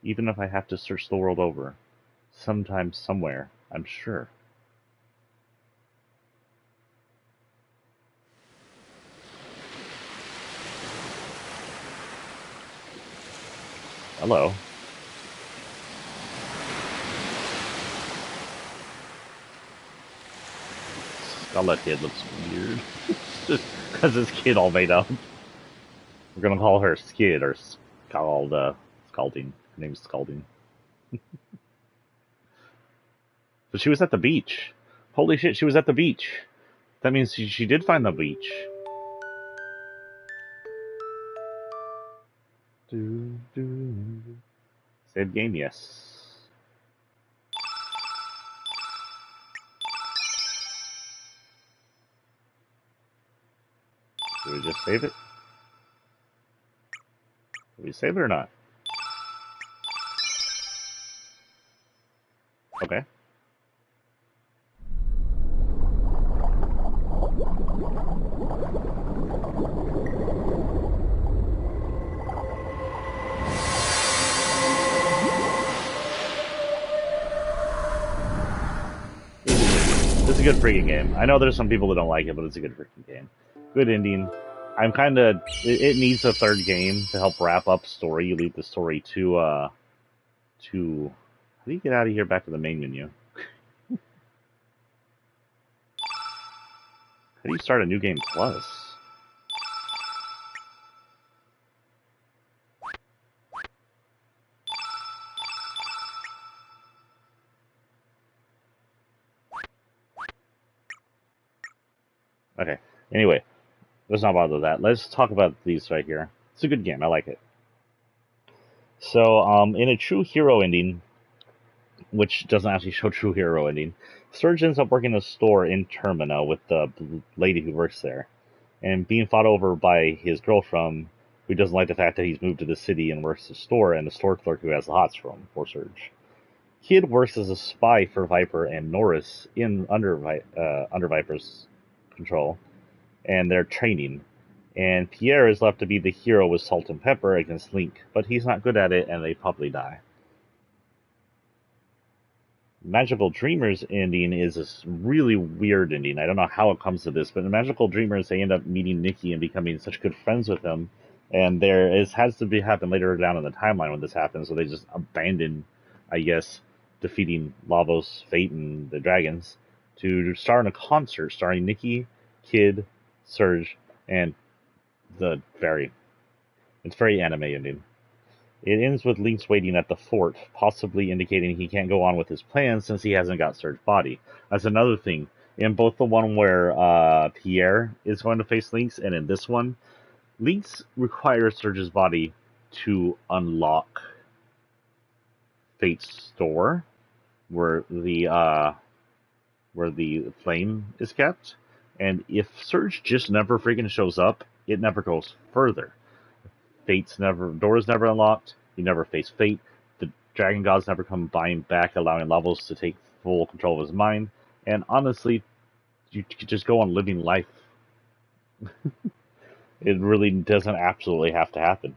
even if I have to search the world over. Sometime, somewhere, I'm sure. Hello. Scala Kid looks weird. Just because this kid all made up. We're gonna call her Skid, or called Scalding. Her name's Scalding. But she was at the beach. Holy shit, she was at the beach. That means she did find the beach. Save game, yes. Did we just save it? Did we save it or not? Okay. It's a good freaking game. I know there's some people that don't like it, but it's a good freaking game. Good ending. I'm kind of. It needs a third game to help wrap up story. You leave the story to. How do you get out of here back to the main menu? How do you start a new game plus? Okay. Anyway, let's not bother with that. Let's talk about these right here. It's a good game. I like it. So, in a true hero ending, which doesn't actually show true hero ending, Surge ends up working in a store in Termina with the lady who works there, and being fought over by his girlfriend, who doesn't like the fact that he's moved to the city and works the store, and the store clerk who has the hots for him, for Surge. Kid works as a spy for Viper and Norris under Viper's control, and they're training. And Pierre is left to be the hero with Salt and Pepper against Link, but he's not good at it, and they probably die. Magical Dreamers ending is a really weird ending. I don't know how it comes to this, but in Magical Dreamers, they end up meeting Nikki and becoming such good friends with him. And has to happen later down in the timeline when this happens, so they just abandon, I guess, defeating Lavos, Fate, and the dragons to star in a concert starring Nikki, Kid, Surge, and it's very anime ending. It ends with Link's waiting at the fort, possibly indicating he can't go on with his plans since he hasn't got Surge's body. That's another thing. In both the one where Pierre is going to face Link's and in this one, Link's requires Surge's body to unlock Fate's store, where the flame is kept. And if Surge just never freaking shows up, it never goes further. Door is never unlocked. You never face Fate. The Dragon Gods never come buying back, allowing Lavos to take full control of his mind. And honestly, you could just go on living life. It really doesn't absolutely have to happen.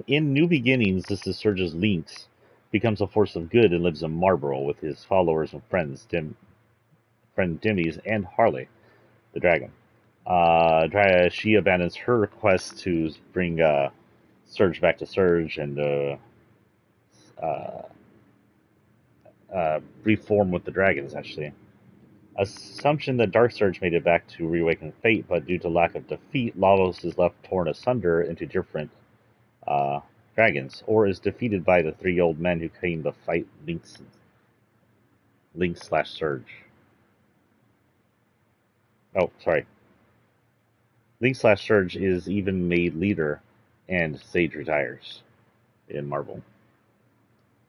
In New Beginnings, this is Surge's Lynx becomes a force of good and lives in Marlborough with his followers and friends, friend Dimmies and Harley, the dragon. She abandons her quest to bring Surge back to Surge and reform with the dragons, actually. Assumption that Dark Surge made it back to reawaken Fate, but due to lack of defeat, Lavos is left torn asunder into different dragons, or is defeated by the three old men who came to fight Link/Surge. Oh, sorry. Link/Surge is even made leader, and Sage retires in Marvel.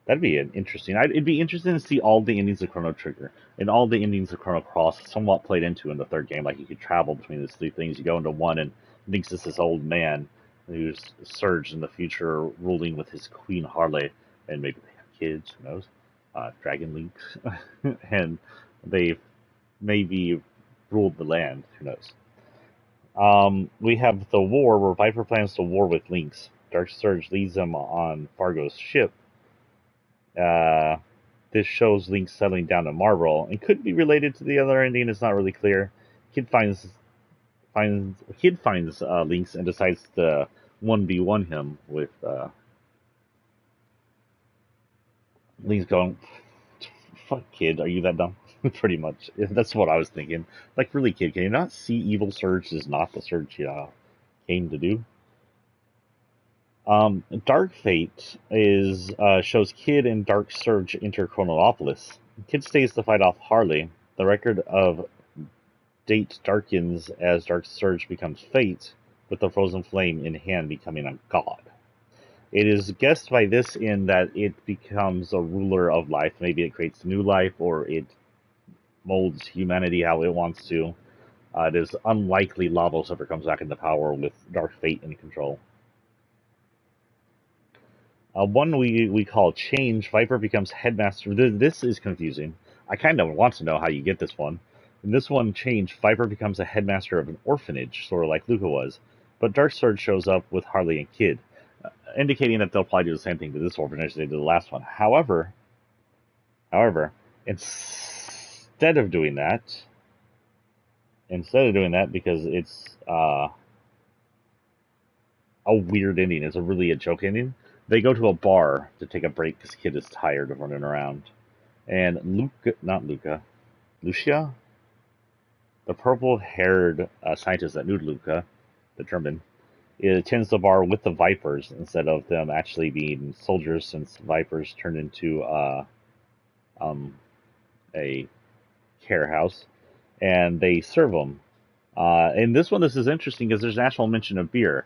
That'd be it'd be interesting to see all the endings of Chrono Trigger and all the endings of Chrono Cross somewhat played into in the third game. Like you could travel between these three things. You go into one, and Link's is this old man who's Surge in the future, ruling with his queen Harley, and maybe they have kids. Who knows? Dragon Links, and they maybe ruled the land. Who knows? We have the war where Viper plans to war with Lynx. Dark Surge leads them on Fargo's ship. This shows Lynx settling down to Marlborough and could be related to the other ending. It's not really clear. Kid finds Lynx and decides to 1v1 him with Lynx going, "Fuck, kid, are you that dumb?" Pretty much. That's what I was thinking. Like, really, kid, can you not see evil Surge is not the Surge you came to do? Dark Fate shows Kid and Dark Surge enter Chronopolis. Kid stays to fight off Harley. The record of date darkens as Dark Surge becomes Fate, with the Frozen Flame in hand becoming a god. It is guessed by this in that it becomes a ruler of life. Maybe it creates new life, or it molds humanity how it wants to. It is unlikely Lavos ever comes back into power with Dark Fate in control. One we call Change. Viper becomes headmaster. This is confusing. I kind of want to know how you get this one. In this one, Change, Viper becomes a headmaster of an orphanage, sort of like Luca was. But Dark Surge shows up with Harley and Kid, indicating that they'll probably do the same thing to this orphanage they did the last one. However, in instead of doing that, because it's a weird ending, it's a joke ending. They go to a bar to take a break because Kid is tired of running around, and Lucia, the purple-haired scientist that knew Luca, the German, attends the bar with the Vipers instead of them actually being soldiers, since Vipers turned into um, a care house, and they serve them. In this one, this is interesting because there's an actual mention of beer.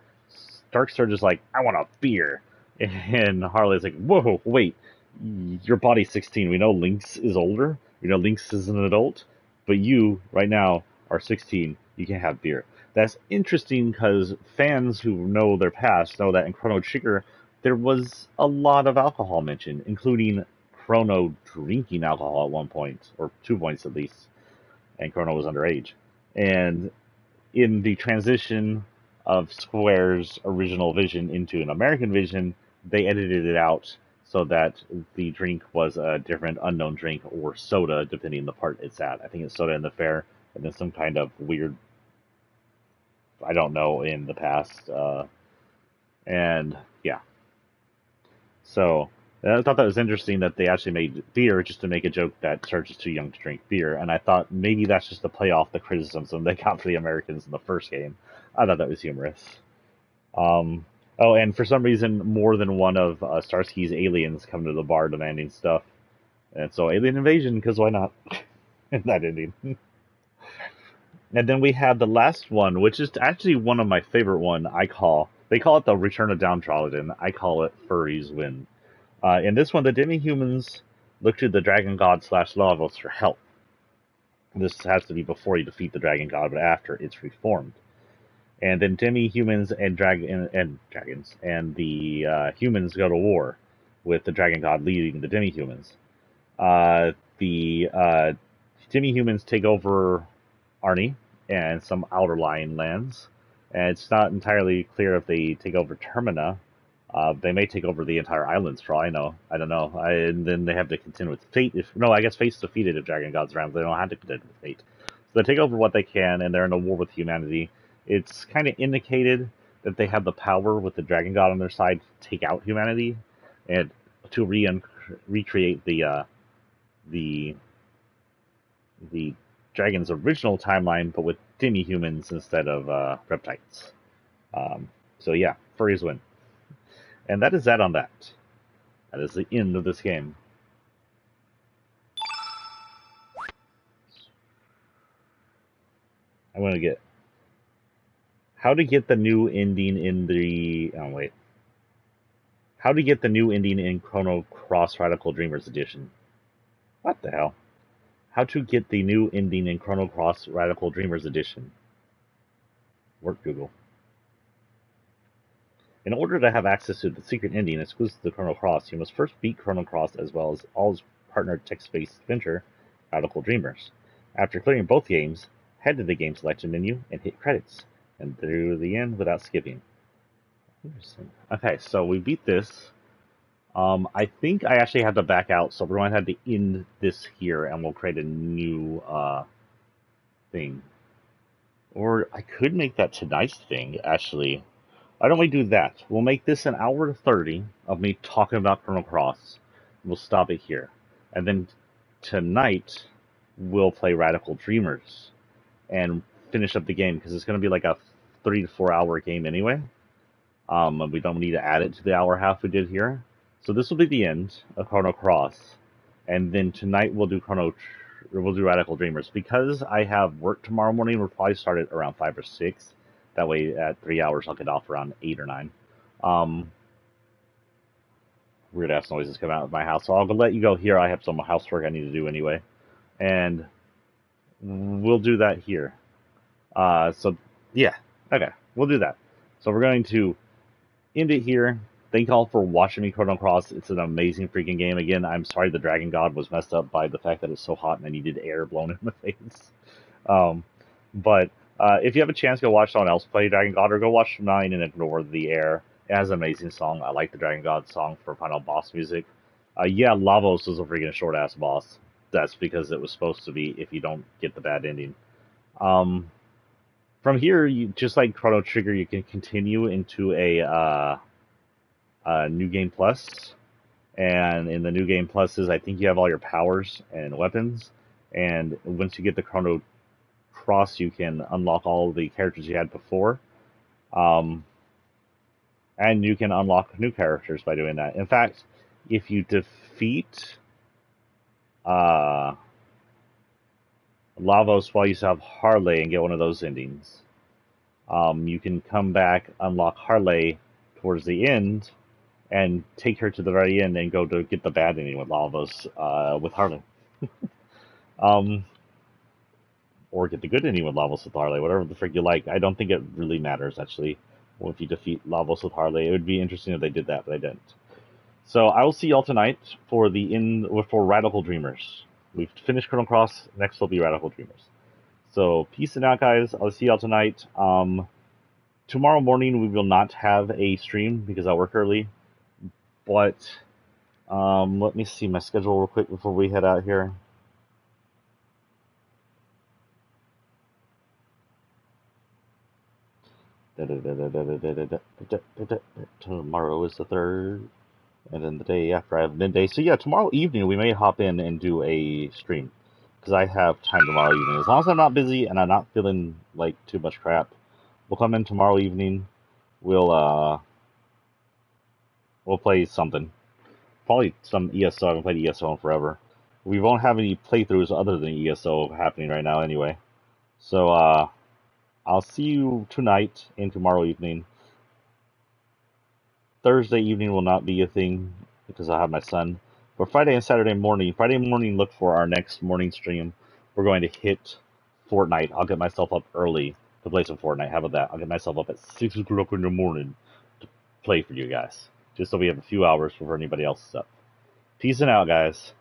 Darkstar just like, I want a beer. And Harley's like, whoa, wait, your body's 16. We know Lynx is older. We know Lynx is an adult. But you, right now, are 16. You can have beer. That's interesting because fans who know their past know that in Chrono Trigger, there was a lot of alcohol mentioned, including Chrono drinking alcohol at one point, or 2 points at least, and Chrono was underage. And in the transition of Square's original vision into an American vision, they edited it out so that the drink was a different unknown drink or soda, depending on the part it's at. I think it's soda in the fair, and then some kind of weird, I don't know, in the past. And yeah, so I thought that was interesting that they actually made beer just to make a joke that Serge is too young to drink beer, and I thought maybe that's just to play off the criticism they got for the Americans in the first game. I thought that was humorous. Um, oh, and for some reason, more than one of Starsky's aliens come to the bar demanding stuff, and so alien invasion, because why not? In that ending. And then we have the last one, which is actually one of my favorite one. They call it the Return of Downtrodden. I call it Furry's Win. In this one, the demi-humans look to the dragon god slash lavos for help. This has to be before you defeat the dragon god, but after it's reformed. And then demi-humans and dragons and the humans go to war, with the dragon god leading the demi-humans. The demi-humans take over Arnie and some outer lying lands, and it's not entirely clear if they take over Termina. They may take over the entire islands, for all I know. I don't know. And then they have to contend with Fate. I guess Fate's defeated if Dragon God's around. They don't have to contend with Fate. So they take over what they can, and they're in a war with humanity. It's kind of indicated that they have the power with the Dragon God on their side to take out humanity and to recreate the dragon's original timeline, but with demi-humans instead of reptiles. So yeah, furries win. And that is that on that. That is the end of this game. I want to get how to get the new ending in the how to get the new ending in Chrono Cross Radical Dreamers Edition. What the hell? How to get the new ending in Chrono Cross Radical Dreamers Edition. Work Google. In order to have access to the secret ending exclusive to Chrono Cross, you must first beat Chrono Cross as well as all his partner text-based adventure, Radical Dreamers. After clearing both games, head to the game selection menu and hit credits, and through the end without skipping. Interesting. Okay, so we beat this. I think I actually have to back out, so we're going to have to end this here, and we'll create a new thing. Or I could make that tonight's thing, actually. Why don't we do that? We'll make this an hour 30 of me talking about Chrono Cross. We'll stop it here. And then tonight, we'll play Radical Dreamers and finish up the game, because it's going to be like a 3 to 4 hour game anyway. We don't need to add it to the hour half we did here. So this will be the end of Chrono Cross. And then tonight we'll do Radical Dreamers. Because I have work tomorrow morning, we'll probably start at around 5 or 6. That way, at 3 hours, I'll get off around 8 or 9. Weird ass noises come out of my house. So I'll let you go here. I have some housework I need to do anyway. And we'll do that here. So, yeah. Okay. We'll do that. So we're going to end it here. Thank you all for watching me Chrono Cross. It's an amazing freaking game. Again, I'm sorry the Dragon God was messed up by the fact that it's so hot and I needed air blown in my face. But if you have a chance, go watch someone else play Dragon God, or go watch 9 and ignore the air. It has an amazing song. I like the Dragon God song for final boss music. Yeah, Lavos is a freaking short-ass boss. that's because it was supposed to be if you don't get the bad ending. Um, from here, you just like Chrono Trigger, you can continue into a New Game Plus, and in the New Game Pluses, I think you have all your powers and weapons. And once you get the Chrono Cross, you can unlock all the characters you had before. Um, and you can unlock new characters by doing that. In fact, if you defeat uh, Lavos while you still have Harley and get one of those endings, you can come back, unlock Harley towards the end, and take her to the very end and go to get the bad ending with Lavos with Harley. Um, or get the good ending with Lavos with Harley, whatever the frick you like. I don't think it really matters, actually, if you defeat Lavos with Harley. It would be interesting if they did that, but they didn't. So I will see y'all tonight for for Radical Dreamers. We've finished Chrono Cross. Next will be Radical Dreamers. So peace and out, guys. I'll see y'all tonight. Tomorrow morning we will not have a stream because I work early. But let me see my schedule real quick before we head out here. Tomorrow is the 3rd. And then the day after I have midday. So yeah, tomorrow evening we may hop in and do a stream. Because I have time tomorrow evening. As long as I'm not busy and I'm not feeling like too much crap, we'll come in tomorrow evening. We'll play something. Probably some ESO. I haven't played ESO in forever. We won't have any playthroughs other than ESO happening right now anyway. So I'll see you tonight and tomorrow evening. Thursday evening will not be a thing because I'll have my son. But Friday and Saturday morning, look for our next morning stream. We're going to hit Fortnite. I'll get myself up early to play some Fortnite. How about that? I'll get myself up at 6 o'clock in the morning to play for you guys. Just so we have a few hours before anybody else is up. Peace and out, guys.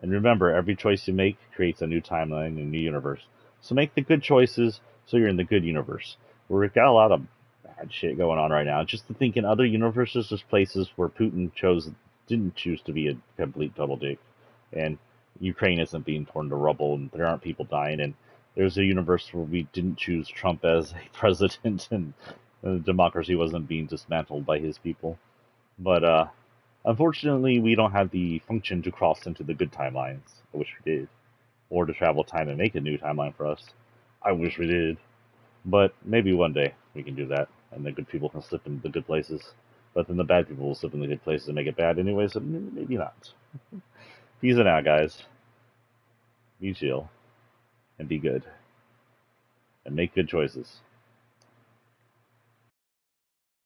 And remember, every choice you make creates a new timeline and a new universe. So make the good choices so you're in the good universe. We've got a lot of bad shit going on right now. Just to think in other universes, there's places where Putin didn't choose to be a complete total dick, and Ukraine isn't being torn to rubble, and there aren't people dying. And there's a universe where we didn't choose Trump as a president, and democracy wasn't being dismantled by his people. But unfortunately, we don't have the function to cross into the good timelines. I wish we did, or to travel time and make a new timeline for us. I wish we did. But maybe one day we can do that, and the good people can slip into the good places. But then the bad people will slip in the good places and make it bad anyway, so maybe not. Peace out, guys. Be chill, and be good, and make good choices.